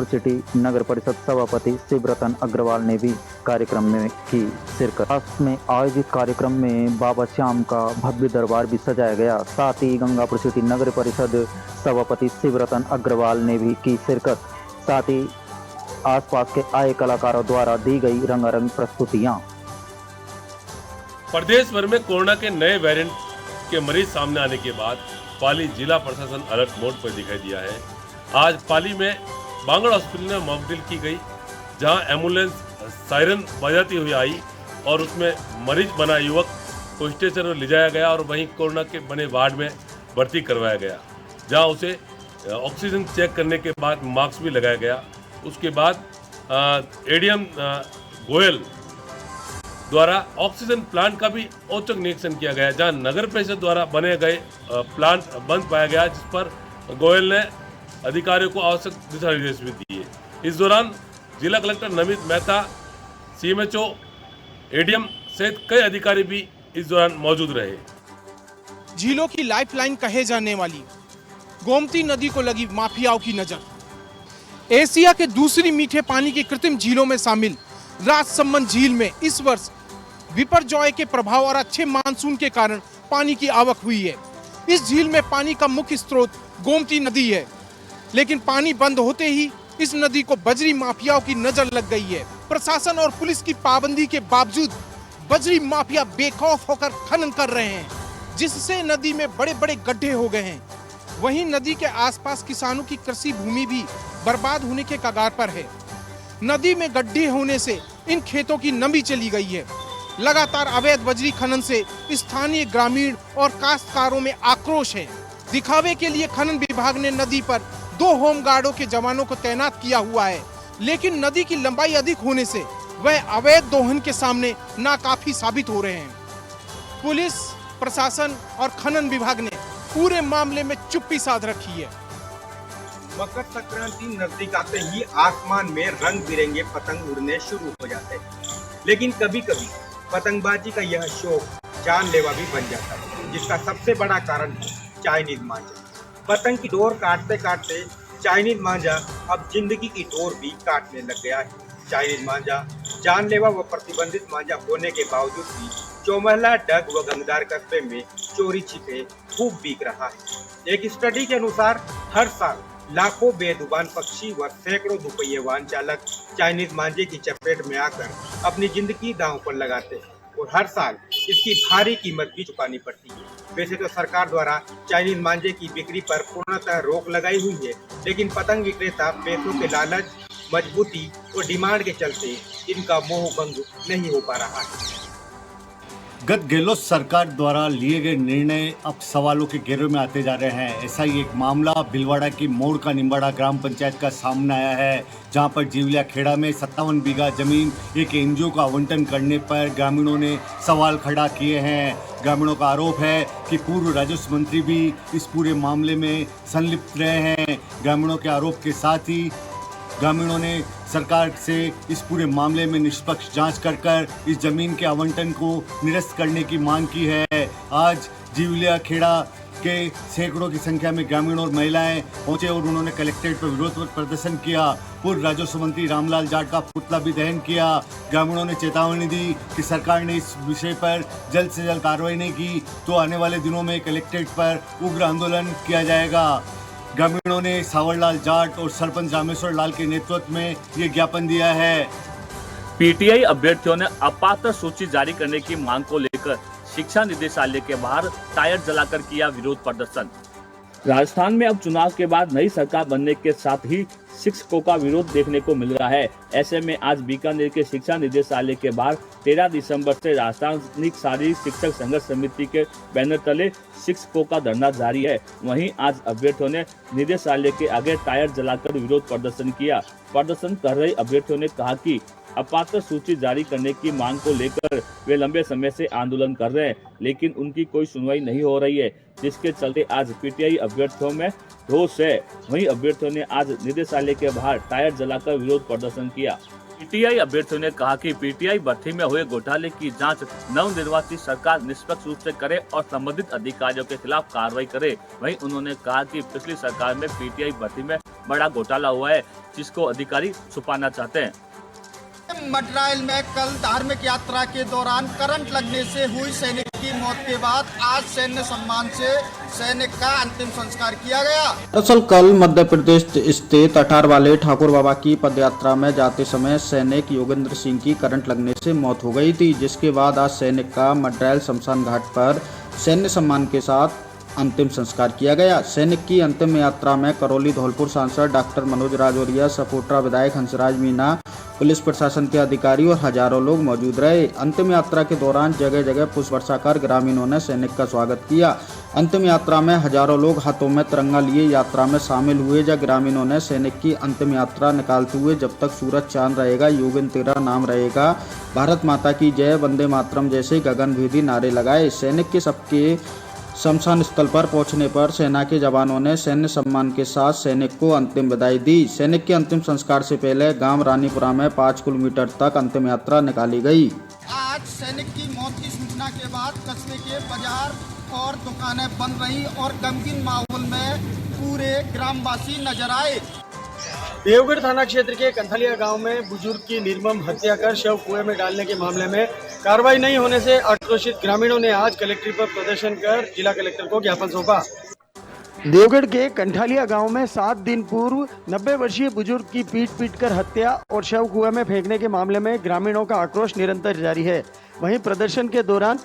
सिटी नगर परिषद सभापति शिवरतन अग्रवाल ने भी कार्यक्रम में की शिरकत। पास में आयोजित कार्यक्रम में बाबा श्याम का भव्य दरबार भी सजाया गया। साथ ही गंगापुर सिटी नगर परिषद सभापति शिवरतन अग्रवाल ने भी की शिरकत। साथ ही आसपास के आए कलाकारों द्वारा दी गई रंगारंग प्रस्तुतियां। प्रदेश भर में कोरोना के नए वेरिएंट के मरीज सामने आने के बाद पाली जिला प्रशासन अलर्ट मोड पर दिखाई दिया है। आज पाली में बांगड़ हॉस्पिटल में मॉक ड्रिल की गई, जहां एम्बुलेंस सायरन बजाती हुई आई और उसमें मरीज बना युवक को स्टेशन में ले जाया गया और वहीं कोरोना के बने वार्ड में भर्ती करवाया गया, जहां उसे ऑक्सीजन चेक करने के बाद मास्क भी लगाया गया। उसके बाद एडीएम गोयल द्वारा ऑक्सीजन प्लांट का भी औचक निरीक्षण किया गया, जहां नगर परिषद द्वारा बने गए प्लांट बंद पाया गया, जिस पर गोयल ने अधिकारियों को आवश्यक दिशा निर्देश भी दिए। इस दौरान जिला collector Namit Mehta, CMHO, ADM सहित कई अधिकारी भी इस दौरान मौजूद रहे। झीलों की लाइफलाइन कहे जाने वाली गोमती नदी को लगी माफियाओं की नजर। एशिया के दूसरी मीठे पानी की कृत्रिम झीलों में शामिल राजसमंद झील में इस वर्ष विपरजॉय के प्रभाव और अच्छे मानसून के कारण पानी की आवक हुई है। इस झील में पानी का मुख्य स्रोत गोमती नदी है, लेकिन पानी बंद होते ही इस नदी को बजरी माफियाओं की नजर लग गई है। प्रशासन और पुलिस की पाबंदी के बावजूद बजरी माफिया बेखौफ होकर खनन कर रहे हैं, जिससे नदी में बड़े बड़े गड्ढे हो गए हैं। वहीं नदी के आसपास किसानों की कृषि भूमि भी बर्बाद होने के कगार पर है। नदी में गड्ढे होने से इन खेतों की नमी चली गई है। लगातार अवैध बजरी खनन से स्थानीय ग्रामीण और काश्तकारों में आक्रोश है। दिखावे के लिए खनन विभाग ने नदी पर 2 होमगार्डों के जवानों को तैनात किया हुआ है, लेकिन नदी की लंबाई अधिक होने से वह अवैध दोहन के सामने नाकाफी साबित हो रहे हैं। पुलिस, प्रशासन और खनन विभाग ने पूरे मामले में चुप्पी साध रखी है। मकर संक्रांति नजदीक आते ही आसमान में रंग बिरंगे पतंग उड़ने शुरू हो जाते हैं, लेकिन कभी कभी पतंगबाजी का यह शौक जानलेवा भी बन जाता है, जिसका सबसे बड़ा कारण है चाइनीज मांझा। पतंग की डोर काटते काटते चाइनीज मांझा अब जिंदगी की डोर भी काटने लग गया है। चाइनीज मांझा जानलेवा व प्रतिबंधित मांझा होने के बावजूद भी चौमहला, डग व गंगदार कस्बे में चोरी छिपे खूब बिक रहा है। एक स्टडी के अनुसार हर साल लाखों बेजुबान पक्षी व सैकड़ों दुपहिए वाहन चालक चाइनीज मांझे की चपेट में आकर अपनी जिंदगी दांव पर लगाते हैं और हर साल इसकी भारी कीमत भी चुकानी पड़ती है। वैसे तो सरकार द्वारा चाइनीज मांझे की बिक्री पर पूर्णतः रोक लगाई हुई है, लेकिन पतंग विक्रेता पैसों के लालच, मजबूती और डिमांड के चलते इनका मोह भंग नहीं हो पा रहा है। गत गहलोत सरकार द्वारा लिए गए निर्णय अब सवालों के घेरे में आते जा रहे हैं। ऐसा ही एक मामला भिलवाड़ा की मोड़ का निम्बाड़ा ग्राम पंचायत का सामने आया है, जहां पर जीवलिया खेड़ा में 57 बीघा जमीन एक एनजीओ का आवंटन करने पर ग्रामीणों ने सवाल खड़ा किए हैं। ग्रामीणों का आरोप है कि पूर्व राजस्व मंत्री भी इस पूरे मामले में संलिप्त रहे हैं। ग्रामीणों के आरोप के साथ ही ग्रामीणों ने सरकार से इस पूरे मामले में निष्पक्ष जांच कर इस जमीन के आवंटन को निरस्त करने की मांग की है। आज जीवलिया खेड़ा के सैकड़ों की संख्या में ग्रामीण और महिलाएं पहुंचे और उन्होंने कलेक्ट्रेट पर विरोध प्रदर्शन किया। पूर्व राजस्व मंत्री रामलाल जाट का पुतला भी दहन किया। ग्रामीणों ने चेतावनी दी कि सरकार ने इस विषय पर जल्द से जल्द कार्रवाई नहीं की तो आने वाले दिनों में कलेक्ट्रेट पर उग्र आंदोलन किया जाएगा। ग्रामीणों ने सावरलाल जाट और सरपंच रामेश्वर लाल के नेतृत्व में ये ज्ञापन दिया है। पीटीआई अभ्यर्थियों ने अपात्र सूची जारी करने की मांग को लेकर शिक्षा निदेशालय के बाहर टायर जलाकर किया विरोध प्रदर्शन। राजस्थान में अब चुनाव के बाद नई सरकार बनने के साथ ही शिक्षकों का विरोध देखने को मिल रहा है। ऐसे में आज बीकानेर के शिक्षा निदेशालय के बाहर 13 दिसंबर से राजस्थान शारीरिक शिक्षक संघर्ष समिति के बैनर तले शिक्षकों का धरना जारी है। वहीं आज अभ्यर्थियों ने निदेशालय के आगे टायर जलाकर विरोध प्रदर्शन किया। प्रदर्शन कर रहे अभ्यर्थियों ने कहा कि अपात्र सूची जारी करने की मांग को लेकर वे लंबे समय से आंदोलन कर रहे हैं, लेकिन उनकी कोई सुनवाई नहीं हो रही है, जिसके चलते आज पीटीआई अभ्यर्थियों में रोष है। वहीं अभ्यर्थियों ने आज निदेशालय के बाहर टायर जलाकर विरोध प्रदर्शन किया। पीटीआई अभ्यर्थियों ने कहा कि पीटीआई भर्ती में हुए घोटाले की जांच नवनिर्वाचित सरकार निष्पक्ष रूप से करे और संबंधित अधिकारियों के खिलाफ कार्रवाई करे। वहीं उन्होंने कहा कि पिछली सरकार में पीटीआई भर्ती में बड़ा घोटाला हुआ है, जिसको अधिकारी छुपाना चाहते हैं। मड्राइल में कल धार्मिक यात्रा के दौरान करंट लगने से हुई सैनिक की मौत के बाद आज सैन्य सम्मान से सैनिक का अंतिम संस्कार किया गया। दरअसल कल मध्य प्रदेश स्थित अठार वाले ठाकुर बाबा की पदयात्रा में जाते समय सैनिक योगेंद्र सिंह की करंट लगने से मौत हो गई थी, जिसके बाद आज सैनिक का मड्राइल शमशान घाट पर सैन्य सम्मान के साथ अंतिम संस्कार किया गया। सैनिक की अंतिम यात्रा में करौली धौलपुर सांसद डॉक्टर मनोज राजौरिया, सपोटरा विधायक हंसराज मीणा, पुलिस प्रशासन के अधिकारी और हजारों लोग मौजूद रहे। अंतिम यात्रा के दौरान जगह जगह पुष्प वर्षा कर ग्रामीणों ने सैनिक का स्वागत किया। अंतिम यात्रा में हजारों लोग हाथों में तिरंगा लिए यात्रा में शामिल हुए। जब ग्रामीणों ने सैनिक की अंतिम यात्रा निकालते हुए जब तक सूरज चांद रहेगा, योगेंद्र तेरा नाम रहेगा, भारत माता की जय, वंदे मातरम जैसे गगनभेदी नारे लगाए। सैनिक के सबके शमशान स्थल पर पहुंचने पर सेना के जवानों ने सैन्य सम्मान के साथ सैनिक को अंतिम विदाई दी। सैनिक के अंतिम संस्कार से पहले गांव रानीपुरा में 5 किलोमीटर तक अंतिम यात्रा निकाली गई। आज सैनिक की मौत की सूचना के बाद कस्बे के बाजार और दुकानें बंद रही और गमगीन माहौल में पूरे ग्रामवासी नजर आए। देवगढ़ थाना क्षेत्र के कंथलिया गांव में बुजुर्ग की निर्मम हत्या कर शव कुएं में डालने के मामले में कार्रवाई नहीं होने से आक्रोशित ग्रामीणों ने आज कलेक्ट्रेट पर प्रदर्शन कर जिला कलेक्टर को ज्ञापन सौंपा। देवगढ़ के कंठालिया गांव में 7 दिन पूर्व 90 वर्षीय बुजुर्ग की पीट कर हत्या और शव कुएं में फेंकने के मामले में ग्रामीणों का आक्रोश निरंतर जारी है। वहीं प्रदर्शन के दौरान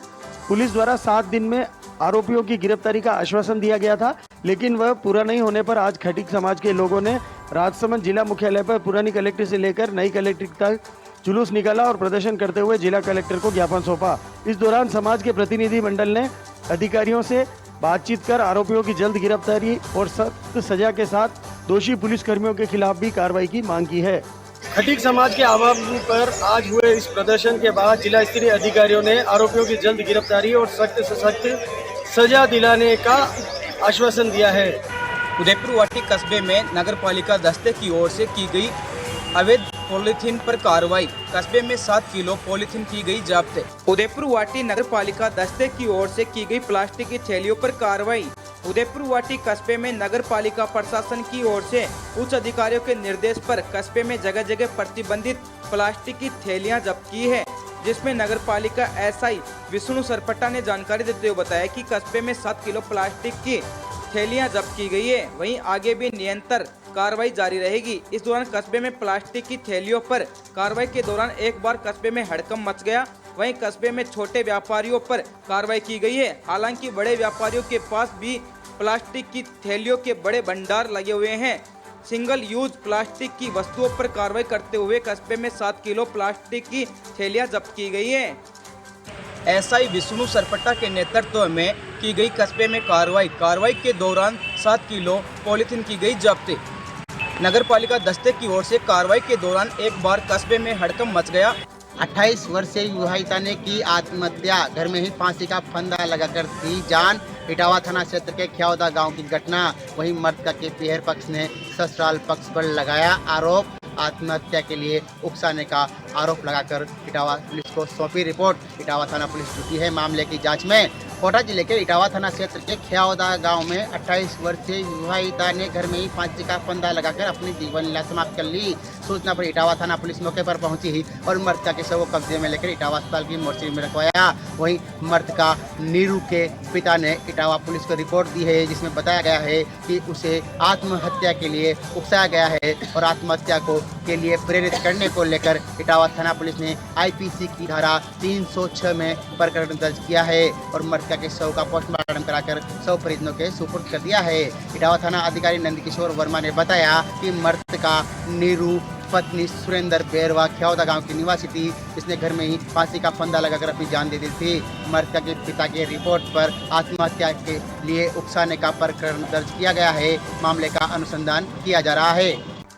पुलिस द्वारा 7 दिन में आरोपियों की गिरफ्तारी का आश्वासन दिया गया था, लेकिन वह पूरा नहीं होने पर आज खटीक समाज के लोगों ने राजसमंद जिला मुख्यालय पर पुरानी कलेक्टर से लेकर नई कलेक्टर तक जुलूस निकाला और प्रदर्शन करते हुए जिला कलेक्टर को ज्ञापन सौंपा। इस दौरान समाज के प्रतिनिधि मंडल ने अधिकारियों से बातचीत कर आरोपियों की जल्द गिरफ्तारी और सख्त सजा के साथ दोषी पुलिसकर्मियों के खिलाफ भी कार्रवाई की मांग की है। खटीक समाज के आह्वान पर आज हुए इस प्रदर्शन के बाद जिला स्तरीय अधिकारियों ने आरोपियों की जल्द गिरफ्तारी और सख्त से सख्त सजा दिलाने का आश्वासन दिया है। उदयपुर वाटी कस्बे में नगर पालिका दस्ते की ओर से की गई अवैध पॉलीथीन पर कार्रवाई। कस्बे में 7 किलो पॉलीथीन की गई जब्त। उदयपुर वाटी नगर पालिका दस्ते की ओर से की गई प्लास्टिक की थैलियों पर कार्रवाई। उदयपुर वाटी कस्बे में नगर पालिका प्रशासन की ओर से उच्च अधिकारियों के निर्देश पर कस्बे में जगह जगह प्रतिबंधित प्लास्टिक की थैलियां जब्त की है, जिसमें नगर पालिका एसआई विष्णु सरपट्टा ने जानकारी देते हुए बताया कि कस्बे में 7 किलो प्लास्टिक की थैलियां जब्त की गई है। वहीं आगे भी निरंतर कार्रवाई जारी रहेगी। इस दौरान कस्बे में प्लास्टिक की थैलियों पर कार्रवाई के दौरान एक बार कस्बे में हड़कंप मच गया। वहीं कस्बे में छोटे व्यापारियों पर कार्रवाई की गई है। हालांकि बड़े व्यापारियों के पास भी प्लास्टिक की थैलियों के बड़े भंडार लगे हुए हैं। सिंगल यूज प्लास्टिक की वस्तुओं पर कार्रवाई करते हुए कस्बे में 7 किलो प्लास्टिक की थैलियां जब्त की गई है। एसआई विष्णु सरपट्टा के नेतृत्व में की गई कस्बे में कार्रवाई के दौरान 7 किलो पॉलीथीन की गई जब्त। नगर पालिका दस्ते की ओर से कार्रवाई के दौरान एक बार कस्बे में हड़कंप मच गया। 28 वर्षीय विवाहिता ने की आत्महत्या, घर में ही फांसी का फंदा लगाकर दी जान। इटावा थाना क्षेत्र के ख्यावदा गांव की घटना। वहीं मृतक के पीहर पक्ष ने ससुराल पक्ष पर लगाया आरोप। आत्महत्या के लिए उकसाने का आरोप लगाकर इटावा पुलिस को सौंपी रिपोर्ट। इटावा थाना पुलिस जुटी है मामले की जांच में। कोटा जिले के इटावा थाना क्षेत्र के ख्यावदा गांव में 28 वर्षीय विवाहिता ने घर में ही फांसी का फंदा लगाकर अपनी जीवन लीला समाप्त कर ली। सूचना पर इटावा थाना पुलिस मौके पर पहुंची और मृतका के शव को कब्जे में लेकर इटावा अस्पताल की मोर्चरी में रखवाया। वहीं मृतका नीरू के पिता ने इटावा पुलिस को रिपोर्ट दी है, जिसमें बताया गया है कि उसे आत्महत्या के लिए उकसाया गया है और आत्महत्या के लिए प्रेरित करने को लेकर इटावा थाना पुलिस ने आईपीसी की धारा 306 में प्रकरण दर्ज किया है और मृतका के शव का पोस्टमार्टम कराकर शव परिजनों के सुपुर्द कर दिया है। इटावा थाना अधिकारी नंदकिशोर वर्मा ने बताया कि मृतका नीरू पत्नी सुरेंद्र बेरवा ख्यावदा गांव की निवासी थी, जिसने घर में ही फांसी का फंदा लगाकर अपनी जान दे दी थी। मृतक के पिता की रिपोर्ट पर आत्महत्या के लिए उकसाने का प्रकरण दर्ज किया गया है। मामले का अनुसंधान किया जा रहा है।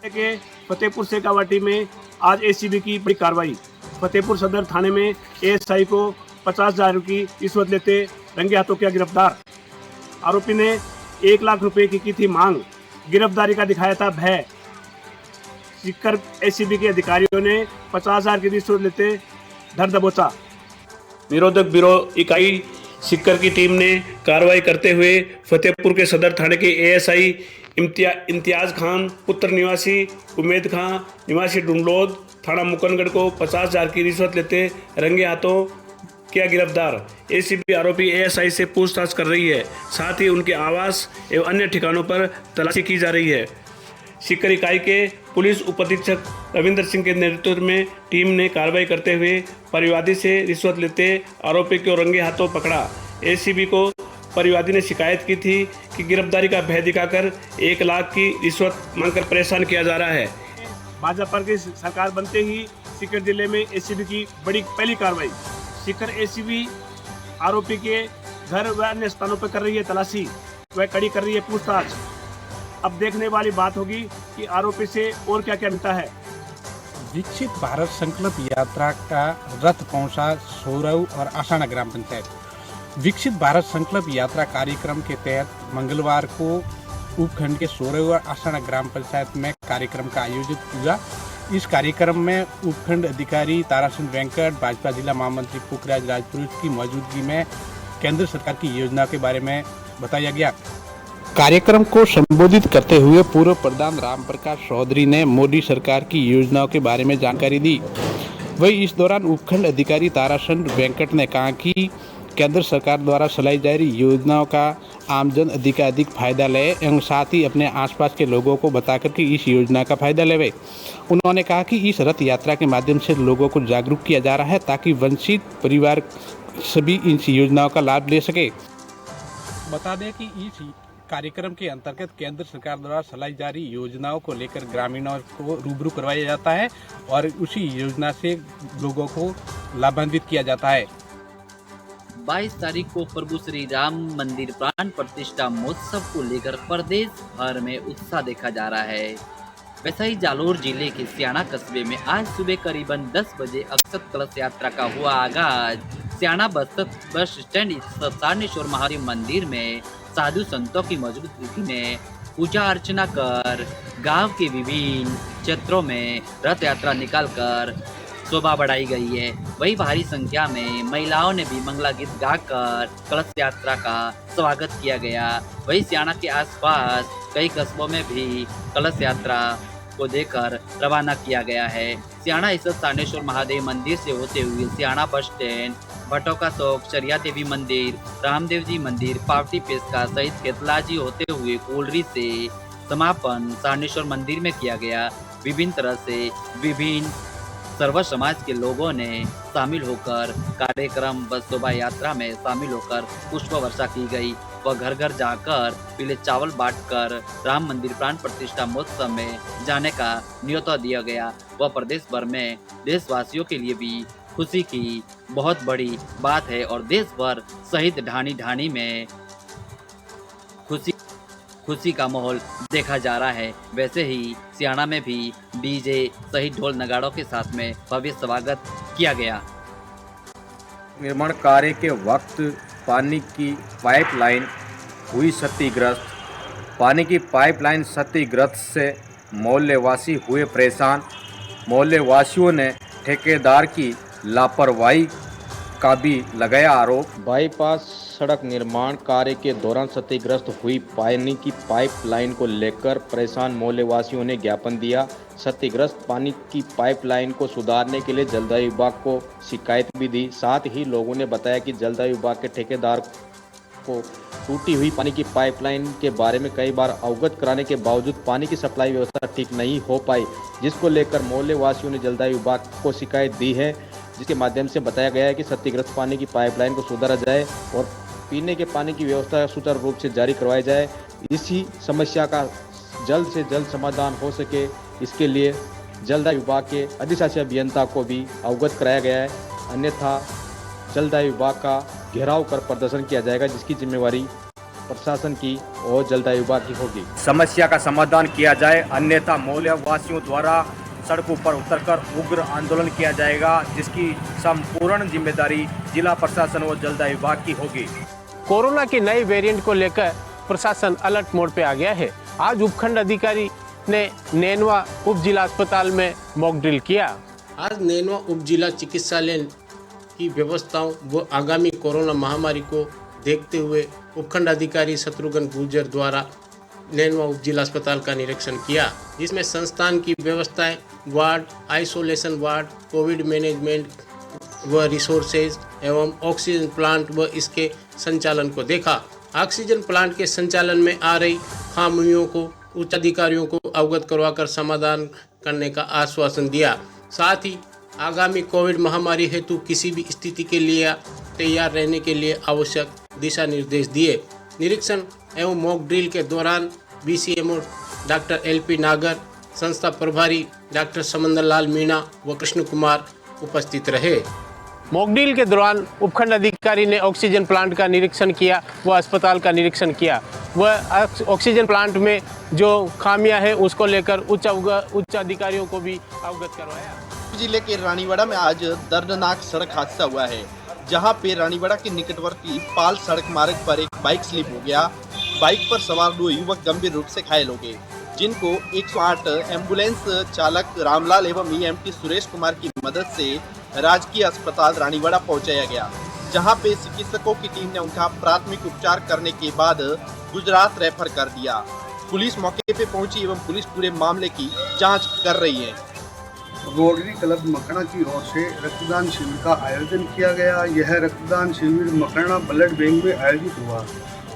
के फतेहपुर सेकावाटी में आज एसीबी की बड़ी कार्रवाई। फतेहपुर सदर थाने में एएसआई को 50,000 की रिश्वत लेते रंगे हाथों किया गिरफ्तार। आरोपी ने 1 लाख रुपए की थी मांग। गिरफ्तारी का दिखाया था भय। सीकर एसीबी के अधिकारियों ने 50,000 की रिश्वत लेते धर दबोचा। निरोधक ब्यूरो इकाई सीकर की टीम ने कार्रवाई करते हुए फतेहपुर के सदर थाने के एएसआई इम्तियाज खान पुत्र निवासी उमेद खान निवासी डुमलोद थाना मुकनगढ़ को 50,000 की रिश्वत लेते रंगे हाथों किया गिरफ्तार। एसीबी आरोपी एएसआई से पूछताछ कर रही है, साथ ही उनके आवास एवं अन्य ठिकानों पर तलाशी की जा रही है। सीकर इकाई के पुलिस उपाधीक्षक रविंद्र सिंह के नेतृत्व में टीम ने कार्रवाई करते हुए परिवादी से रिश्वत लेते आरोपी को रंगे हाथों पकड़ा। एसीबी को परिवादी ने शिकायत की थी कि गिरफ्तारी का भय दिखाकर 1 लाख की रिश्वत मांगकर परेशान किया जा रहा है। भाजपा की सरकार बनते ही सीकर जिले में एसीबी की बड़ी पहली कार्रवाई। सीकर एसीबी आरोपी के घर व अन्य स्थानों पर कर रही है तलाशी, वह कड़ी कर रही है पूछताछ। अब देखने वाली बात होगी कि आरोपी से और क्या क्या मिलता है। विकसित भारत संकल्प यात्रा का रथ पहुंचा सोरऊ और आसाना ग्राम पंचायत। विकसित भारत संकल्प यात्रा कार्यक्रम के तहत मंगलवार को उपखंड के सोरऊ और आसाना ग्राम पंचायत में कार्यक्रम का आयोजित हुआ। इस कार्यक्रम में उपखंड अधिकारी ताराचंद वेंकट, भाजपा जिला महामंत्री पुखराज राजपुरोहित की मौजूदगी में केंद्र सरकार की योजना के बारे में बताया गया। कार्यक्रम को संबोधित करते हुए पूर्व प्रधान राम प्रकाश चौधरी ने मोदी सरकार की योजनाओं के बारे में जानकारी दी। वहीं इस दौरान उपखंड अधिकारी ताराचंद वेंकट ने कहा कि केंद्र सरकार द्वारा चलाई जा रही योजनाओं का आमजन अधिकाधिक फायदा ले एवं साथ ही अपने आसपास के लोगों को बताकर के इस योजना का फायदा लेवे। उन्होंने कहा कि इस रथ यात्रा के माध्यम से लोगों को जागरूक किया जा रहा है ताकि वंचित परिवार सभी इन योजनाओं का लाभ ले सके। बता दें कि इस कार्यक्रम के अंतर्गत केंद्र सरकार द्वारा चलाई जा रही योजनाओं को लेकर ग्रामीणों को रूबरू करवाया जाता है और उसी योजना से लोगों को लाभान्वित किया जाता है। 22 तारीख को प्रभु श्री राम मंदिर प्राण प्रतिष्ठा महोत्सव को लेकर प्रदेश भर में उत्साह देखा जा रहा है। वैसे ही जालोर जिले के सियाना कस्बे में आज सुबह करीबन 10 बजे अक्षत कलश यात्रा का हुआ आगाज। सियाना बस स्टैंड स्थित सारनेश्वर महादेव मंदिर में साधु संतों की मौजूदगी में पूजा अर्चना कर गांव के विभिन्न क्षेत्रों में रथ यात्रा निकालकर शोभा बढ़ाई गई है। वही भारी संख्या में महिलाओं ने भी मंगला गीत गाकर कलश यात्रा का स्वागत किया गया। वही सियाना के आसपास कई कस्बों में भी कलश यात्रा को देकर रवाना किया गया है। सियाना स्थित सारनेश्वर महादेव मंदिर से होते हुए सियाना बस स्टैंड, भटोका चौक, चरिया देवी मंदिर, रामदेव जी मंदिर, पावटी पेस्का सहित केतलाजी होते हुए कोलरी से समापन सारनेश्वर मंदिर में किया गया। विभिन्न तरह से विभिन्न सर्व समाज के लोगों ने शामिल होकर कार्यक्रम व शोभा यात्रा में शामिल होकर पुष्प वर्षा की गई व घर घर जाकर पीले चावल बांटकर राम मंदिर प्राण प्रतिष्ठा महोत्सव में जाने का न्योता दिया गया। वह प्रदेश भर में देशवासियों के लिए भी खुशी की बहुत बड़ी बात है और देश भर सहित ढाणी ढाणी में खुशी का माहौल देखा जा रहा है। वैसे ही सियाना में भी डीजे सहित ढोल नगाड़ों के साथ में भव्य स्वागत किया गया। निर्माण कार्य के वक्त पानी की पाइपलाइन हुई क्षतिग्रस्त। पानी की पाइपलाइन क्षतिग्रस्त से मोहल्लेवासी हुए परेशान। मोहल्लेवासियों ने ठेकेदार की लापरवाही का भी लगाया आरोप। बाईपास सड़क निर्माण कार्य के दौरान क्षतिग्रस्त हुई पानी की पाइपलाइन को लेकर परेशान मोहल्लेवासियों ने ज्ञापन दिया। क्षतिग्रस्त पानी की पाइपलाइन को सुधारने के लिए जलदाय विभाग को शिकायत भी दी। साथ ही लोगों ने बताया कि जलदाय विभाग के ठेकेदार को टूटी हुई पानी की पाइपलाइन के बारे में कई बार अवगत कराने के बावजूद पानी की सप्लाई व्यवस्था ठीक नहीं हो पाई, जिसको लेकर मोहल्लेवासियों ने जलदाय विभाग को शिकायत दी है, जिसके माध्यम से बताया गया है कि क्षतिग्रस्त पानी की पाइपलाइन को सुधारा जाए और पीने के पानी की व्यवस्था सुचारू रूप से जारी करवाई जाए। इसी समस्या का जल्द से जल्द समाधान हो सके, इसके लिए जलदाय विभाग के अधिशासी अभियंता को भी अवगत कराया गया है, अन्यथा जलदाय विभाग का घेराव कर प्रदर्शन किया जाएगा, जिसकी जिम्मेवारी प्रशासन की और जलदाय विभाग की होगी। समस्या का समाधान किया जाए, अन्यथा मोहल्लेवासियों द्वारा सड़कों पर उतरकर उग्र आंदोलन किया जाएगा, जिसकी संपूर्ण जिम्मेदारी जिला प्रशासन और जलदाय विभाग की होगी। कोरोना के नए वेरिएंट को लेकर प्रशासन अलर्ट मोड पे आ गया है। आज उपखंड अधिकारी ने नैनवा उप जिला अस्पताल में मॉक ड्रिल किया। आज नैनवा उप जिला चिकित्सालय की व्यवस्थाओं व आगामी कोरोना महामारी को देखते हुए उपखंड अधिकारी शत्रुघ्न गुर्जर द्वारा नैनवा उप जिला अस्पताल का निरीक्षण किया, जिसमें संस्थान की व्यवस्थाएं, ward, isolation ward, Covid management व रिसोर्सेज एवं ऑक्सीजन प्लांट व इसके संचालन को देखा। ऑक्सीजन प्लांट के संचालन में आ रही खामियों को उच्च अधिकारियों को अवगत करवाकर समाधान करने का आश्वासन दिया। साथ ही आगामी कोविड महामारी हेतु किसी भी स्थिति के लिए तैयार रहने के लिए आवश्यक दिशा निर्देश दिए। निरीक्षण एवं मॉक ड्रिल के दौरान BCMO डॉक्टर LP नागर, संस्था प्रभारी डॉक्टर समंदर लाल मीणा व कृष्ण कुमार उपस्थित रहे। मॉक ड्रिल के दौरान उपखंड अधिकारी ने ऑक्सीजन प्लांट का निरीक्षण किया व अस्पताल का निरीक्षण किया। वह ऑक्सीजन प्लांट में जो खामियां हैं उसको लेकर उच्च अधिकारियों को भी अवगत करवाया। जिले के रानीवाड़ा में आज दर्दनाक सड़क हादसा हुआ है, जहां पे रानीवाड़ा के निकटवर्ती पाल सड़क मार्ग पर एक बाइक स्लिप हो गया। बाइक पर सवार 2 युवक गंभीर रूप से घायल हो गए, जिनको 108 एम्बुलेंस चालक रामलाल एवं EMT सुरेश कुमार की मदद से राजकीय अस्पताल रानीवाड़ा पहुंचाया गया, जहां पे चिकित्सकों की टीम ने उनका प्राथमिक उपचार करने के बाद गुजरात रेफर कर दिया। पुलिस मौके पे पहुंची एवं पुलिस पूरे मामले की जांच कर रही है। रोटरी क्लब मकड़ा की ओर से रक्तदान शिविर का आयोजन किया गया। यह रक्तदान शिविर मकड़ा ब्लड बैंक में आयोजित हुआ।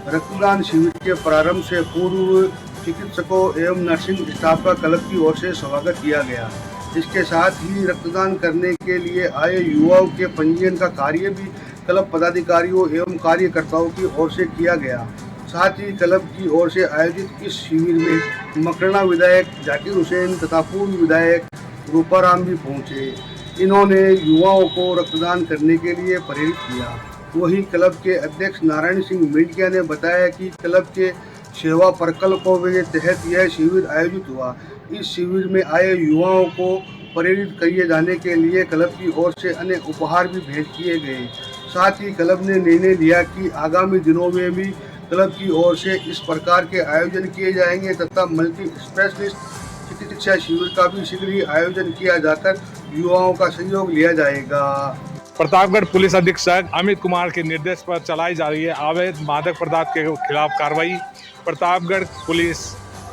रक्तदान शिविर के प्रारंभ से पूर्व चिकित्सकों एवं नर्सिंग स्टाफ का क्लब की ओर से स्वागत किया गया। इसके साथ ही रक्तदान करने के लिए आए युवाओं के पंजीयन का कार्य भी क्लब पदाधिकारियों एवं कार्यकर्ताओं की ओर से किया गया। साथ ही क्लब की ओर से आयोजित इस शिविर में मकरना विधायक जाकिर हुसैन तथा पूर्व विधायक रूपाराम भी पहुंचे। इन्होंने युवाओं को रक्तदान करने के लिए प्रेरित किया। वहीं क्लब के अध्यक्ष नारायण सिंह मिंटिया ने बताया कि क्लब के सेवा प्रकल्पों के तहत यह शिविर आयोजित हुआ। इस शिविर में आए युवाओं को प्रेरित किए जाने के लिए क्लब की ओर से अनेक उपहार भी भेंट किए गए। साथ ही क्लब ने निर्णय लिया कि आगामी दिनों में भी क्लब की ओर से इस प्रकार के आयोजन किए जाएंगे तथा मल्टी स्पेशलिस्ट चिकित्सा शिविर का भी शीघ्र ही आयोजन किया जाकर युवाओं का सहयोग लिया जाएगा। प्रतापगढ़ पुलिस अधीक्षक अमित कुमार के निर्देश पर चलाई जा रही है अवैध मादक पदार्थ के खिलाफ कार्रवाई। प्रतापगढ़ पुलिस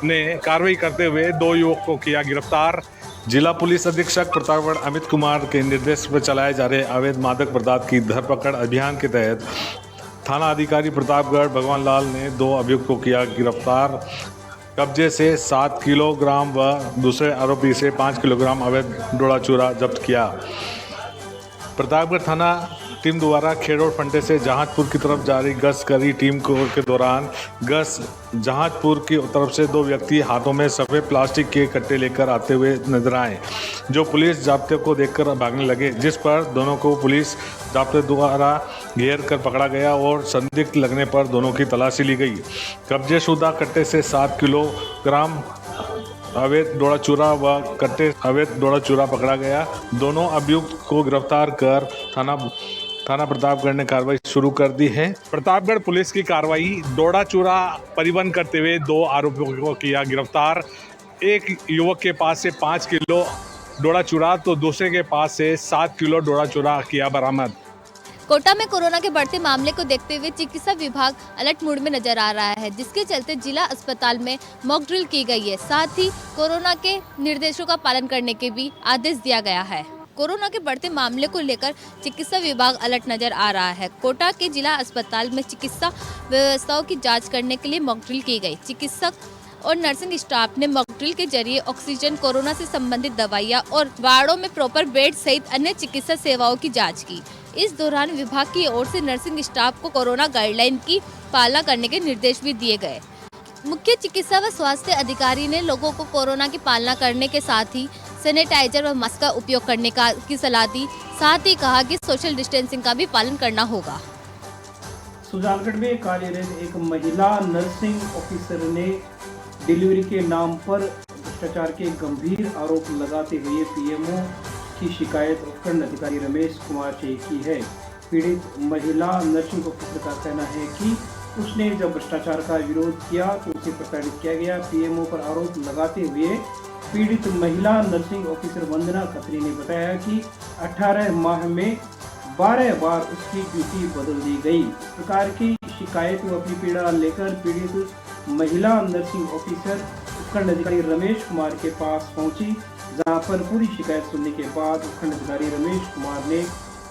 ने कार्रवाई करते हुए 2 युवकों को किया गिरफ्तार। जिला पुलिस अधीक्षक प्रतापगढ़ अमित कुमार के निर्देश पर चलाए जा रहे अवैध मादक पदार्थ की धरपकड़ अभियान के तहत थाना अधिकारी प्रतापगढ़ भगवान लाल ने 2 अभियुक्तों को किया गिरफ्तार। कब्जे से 7 किलोग्राम व दूसरे आरोपी से 5 किलोग्राम अवैध डोडा चूरा जब्त किया। प्रतापगढ़ थाना टीम द्वारा खेड़ोड़ फंटे से जहाजपुर की तरफ जारी गश्त करी टीम के दौरान जहाजपुर की तरफ से 2 व्यक्ति हाथों में सफ़ेद प्लास्टिक के कट्टे लेकर आते हुए नजर आए, जो पुलिस जाब्ते को देखकर भागने लगे, जिस पर दोनों को पुलिस जाब्ते द्वारा घेर कर पकड़ा गया और संदिग्ध लगने पर दोनों की तलाशी ली गई। कब्जेशुदा कट्टे से 7 किलोग्राम अवैध डोडा चूरा व कट्टे अवैध डोडा चूरा पकड़ा गया। दोनों अभियुक्त को गिरफ्तार कर थाना प्रतापगढ़ ने कार्रवाई शुरू कर दी है। प्रतापगढ़ पुलिस की कार्रवाई डोडा चूरा परिवहन करते हुए 2 आरोपियों को किया गिरफ्तार। एक युवक के पास से 5 किलो डोडा चूरा तो दूसरे के पास से 7 किलो डोडा चूरा किया बरामद। कोटा में कोरोना के बढ़ते मामले को देखते हुए चिकित्सा विभाग अलर्ट मोड में नजर आ रहा है, जिसके चलते जिला अस्पताल में मॉक ड्रिल की गई है। साथ ही कोरोना के निर्देशों का पालन करने के भी आदेश दिया गया है। कोरोना के बढ़ते मामले को लेकर चिकित्सा विभाग अलर्ट नजर आ रहा है। कोटा के जिला अस्पताल में चिकित्सा व्यवस्थाओं की जाँच करने के लिए मॉक ड्रिल की गई। चिकित्सक और नर्सिंग स्टाफ ने मॉक ड्रिल के जरिए ऑक्सीजन, कोरोना से संबंधित दवाइयाँ और वार्डों में प्रॉपर बेड सहित अन्य चिकित्सा सेवाओं की जाँच की। इस दौरान विभाग की ओर से नर्सिंग स्टाफ को कोरोना गाइडलाइन की पालना करने के निर्देश भी दिए गए। मुख्य चिकित्सा व स्वास्थ्य अधिकारी ने लोगों को कोरोना की पालना करने के साथ ही सैनिटाइजर व मास्क का उपयोग करने की सलाह दी। साथ ही कहा कि सोशल डिस्टेंसिंग का भी पालन करना होगा। सुजानगढ़ में कार्यरत एक महिला नर्सिंग ऑफिसर ने डिलीवरी के नाम पर भ्रष्टाचार के गंभीर आरोप लगाते हुए पीएमओ की शिकायत उपखंड अधिकारी रमेश कुमार से की है। पीड़ित महिला नर्सिंग ऑफिसर का कहना है कि उसने जब भ्रष्टाचार का विरोध किया तो उसे प्रताड़ित किया गया। पीएमओ पर आरोप लगाते हुए पीड़ित महिला नर्सिंग ऑफिसर वंदना खत्री ने बताया कि 18 माह में 12 बार उसकी ड्यूटी बदल दी गई। इस प्रकार की शिकायत व अपनी पीड़ा लेकर पीड़ित महिला नर्सिंग ऑफिसर उपखंड अधिकारी रमेश कुमार के पास पहुंची, जहां पर पूरी शिकायत सुनने के बाद उपखंड अधिकारी रमेश कुमार ने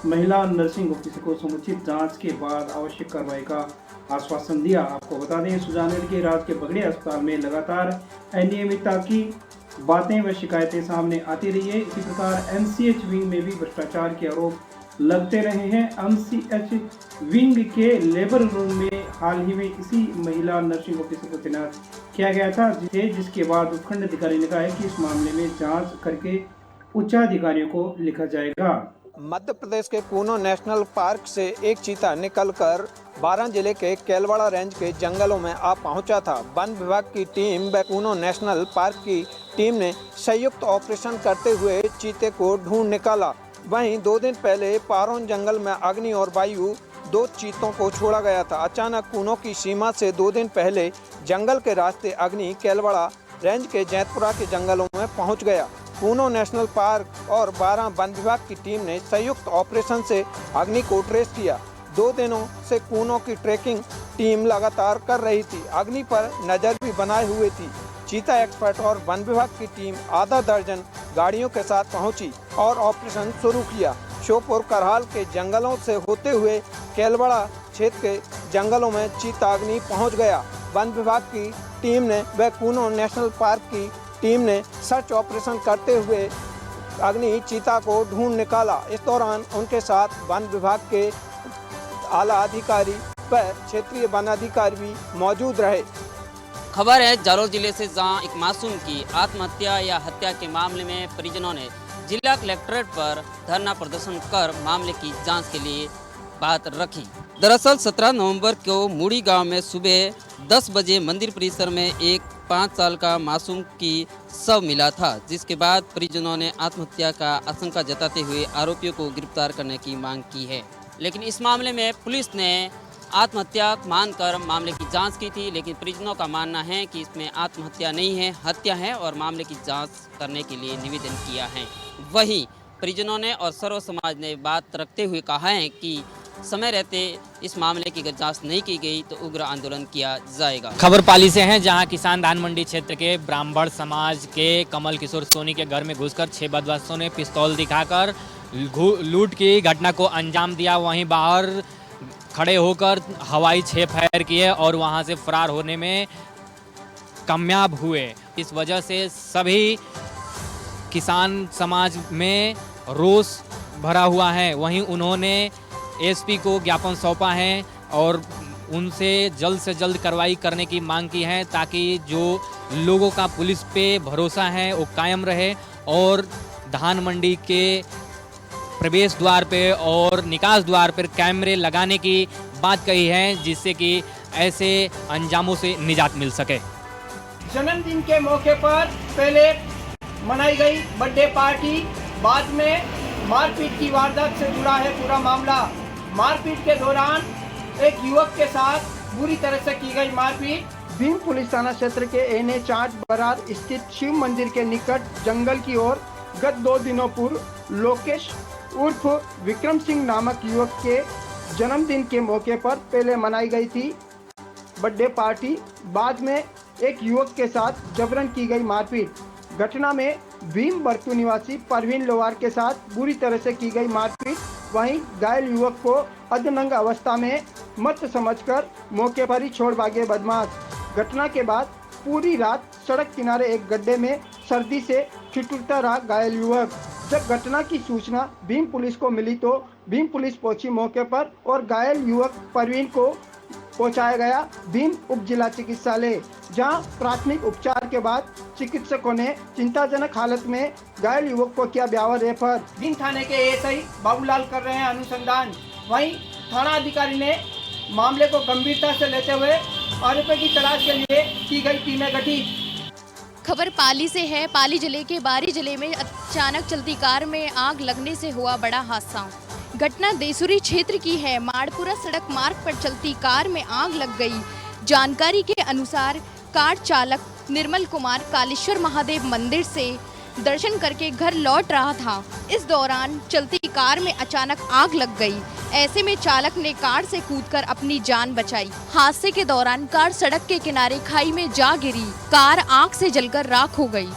महिला नर्सिंग ऑफिसर को समुचित जांच के बाद आवश्यक कार्रवाई का आश्वासन दिया। आपको बता दें, सुजानगढ़ के राज के बगड़े अस्पताल में लगातार अनियमितता की बातें व शिकायतें सामने आती रही है। इसी प्रकार एमसीएच विंग में भी भ्रष्टाचार के आरोप लगते रहे हैं। एमसीएच विंग के लेबर रूम में हाल ही में इसी महिला नर्सिंग ऑफिसर को तैनात किया गया था, जिसके बाद उपखंड अधिकारी ने कहा है कि इस मामले में जांच करके उच्चाधिकारियों को लिखा जाएगा। मध्य प्रदेश के कूनो नेशनल पार्क से एक चीता निकलकर 12 जिले के केलवाड़ा रेंज के जंगलों में आ पहुंचा था। वन विभाग की टीम व कूनो नेशनल पार्क की टीम ने संयुक्त ऑपरेशन करते हुए चीते को ढूंढ निकाला। वहीं 2 दिन पहले पारोन जंगल में अग्नि और वायु 2 चीतों को छोड़ा गया था। अचानक कूनो की सीमा से 2 दिन पहले जंगल के रास्ते अग्नि केलवाड़ा रेंज के जैतपुरा के जंगलों में पहुंच गया। कूनो नेशनल पार्क और 12 वन विभाग की टीम ने संयुक्त ऑपरेशन से अग्नि को ट्रेस किया। 2 दिनों से कूनो की ट्रैकिंग टीम लगातार कर रही थी। अग्नि पर नजर भी बनाए हुए थी। चीता एक्सपर्ट और वन विभाग की टीम आधा दर्जन गाड़ियों के साथ पहुंची और ऑपरेशन शुरू किया। श्योपुर करहाल के जंगलों से होते हुए केलवाड़ा क्षेत्र के जंगलों में चीताग्नि पहुंच गया। वन विभाग की टीम ने व कूनो नेशनल पार्क की टीम ने सर्च ऑपरेशन करते हुए अग्नि चीता को ढूंढ निकाला। इस दौरान उनके साथ वन विभाग के आला अधिकारी व क्षेत्रीय वन अधिकारी भी मौजूद रहे। खबर है जालोर जिले से, जहां एक मासूम की आत्महत्या या हत्या के मामले में परिजनों ने जिला कलेक्ट्रेट पर धरना प्रदर्शन कर मामले की जांच के लिए बात रखी। दरअसल 17 नवंबर को मूड़ी गांव में सुबह 10 बजे मंदिर परिसर में एक 5 साल का मासूम की शव मिला था, जिसके बाद परिजनों ने आत्महत्या का आशंका जताते हुए आरोपियों को गिरफ्तार करने की मांग की है। लेकिन इस मामले में पुलिस ने आत्महत्या मानकर मामले की जांच की थी, लेकिन परिजनों का मानना है कि इसमें आत्महत्या नहीं है, हत्या है और मामले की जांच करने के लिए निवेदन किया है। वहीं परिजनों ने और सर्व समाज ने बात रखते हुए कहा है कि समय रहते इस मामले की अगर जांच नहीं की गई तो उग्र आंदोलन किया जाएगा। खबर पाली से हैं, जहां किसान धान मंडी क्षेत्र के ब्राह्मण समाज के कमल किशोर सोनी के घर में घुसकर 6 बदमाशों ने पिस्तौल दिखाकर लूट की घटना को अंजाम दिया। वहीं बाहर खड़े होकर हवाई 6 फायर किए और वहां से फरार होने में कामयाब हुए। इस वजह से सभी किसान समाज में रोष भरा हुआ है। वहीं उन्होंने एसपी को ज्ञापन सौंपा है और उनसे जल्द कार्रवाई करने की मांग की है, ताकि जो लोगों का पुलिस पे भरोसा है वो कायम रहे और धान मंडी के प्रवेश द्वार पे और निकास द्वार पर कैमरे लगाने की बात कही है, जिससे कि ऐसे अंजामों से निजात मिल सके। जन्मदिन के मौके पर पहले मनाई गई बर्थडे पार्टी, बाद में मारपीट की वारदात से जुड़ा है पूरा मामला। मारपीट के दौरान एक युवक के साथ बुरी तरह से की गई मारपीट। भीम पुलिस थाना क्षेत्र के NH 8 बरार स्थित शिव मंदिर के निकट जंगल की ओर गत 2 दिनों पूर्व लोकेश उर्फ विक्रम सिंह नामक युवक के जन्मदिन के मौके पर पहले मनाई गई थी बर्थडे पार्टी, बाद में एक युवक के साथ जबरन की गई मारपीट। घटना में भीम बरतू निवासी परवीन लोहार के साथ बुरी तरह से की गई मारपीट। वहीं घायल युवक को अर्धनंग अवस्था में मत समझकर मौके पर ही छोड़ भागे बदमाश। घटना के बाद पूरी रात सड़क किनारे एक गड्ढे में सर्दी से ठिठुरता रहा घायल युवक। जब घटना की सूचना भीम पुलिस को मिली तो भीम पुलिस पहुंची मौके पर और घायल युवक परवीन को पहुंचाया गया भीम उप जिला चिकित्सालय, जहां प्राथमिक उपचार के बाद चिकित्सकों ने चिंताजनक हालत में घायल युवक को किया ब्यावर रेफर। भीम थाने के एएसआई बाबूलाल कर रहे हैं अनुसंधान। वहीं थाना अधिकारी ने मामले को गंभीरता से लेते हुए आरोपी की तलाश के लिए की गई टीमें गठित। खबर पाली से है। पाली जिले के बारी जिले में अचानक चलती कार में आग लगने से हुआ बड़ा हादसा। घटना देसुरी क्षेत्र की है। माड़पुरा सड़क मार्ग पर चलती कार में आग लग गई। जानकारी के अनुसार कार चालक निर्मल कुमार कालेश्वर महादेव मंदिर से दर्शन करके घर लौट रहा था। इस दौरान चलती कार में अचानक आग लग गई। ऐसे में चालक ने कार से कूदकर अपनी जान बचाई। हादसे के दौरान कार सड़क के किनारे खाई में जा गिरी। कार आग से जलकर राख हो गई।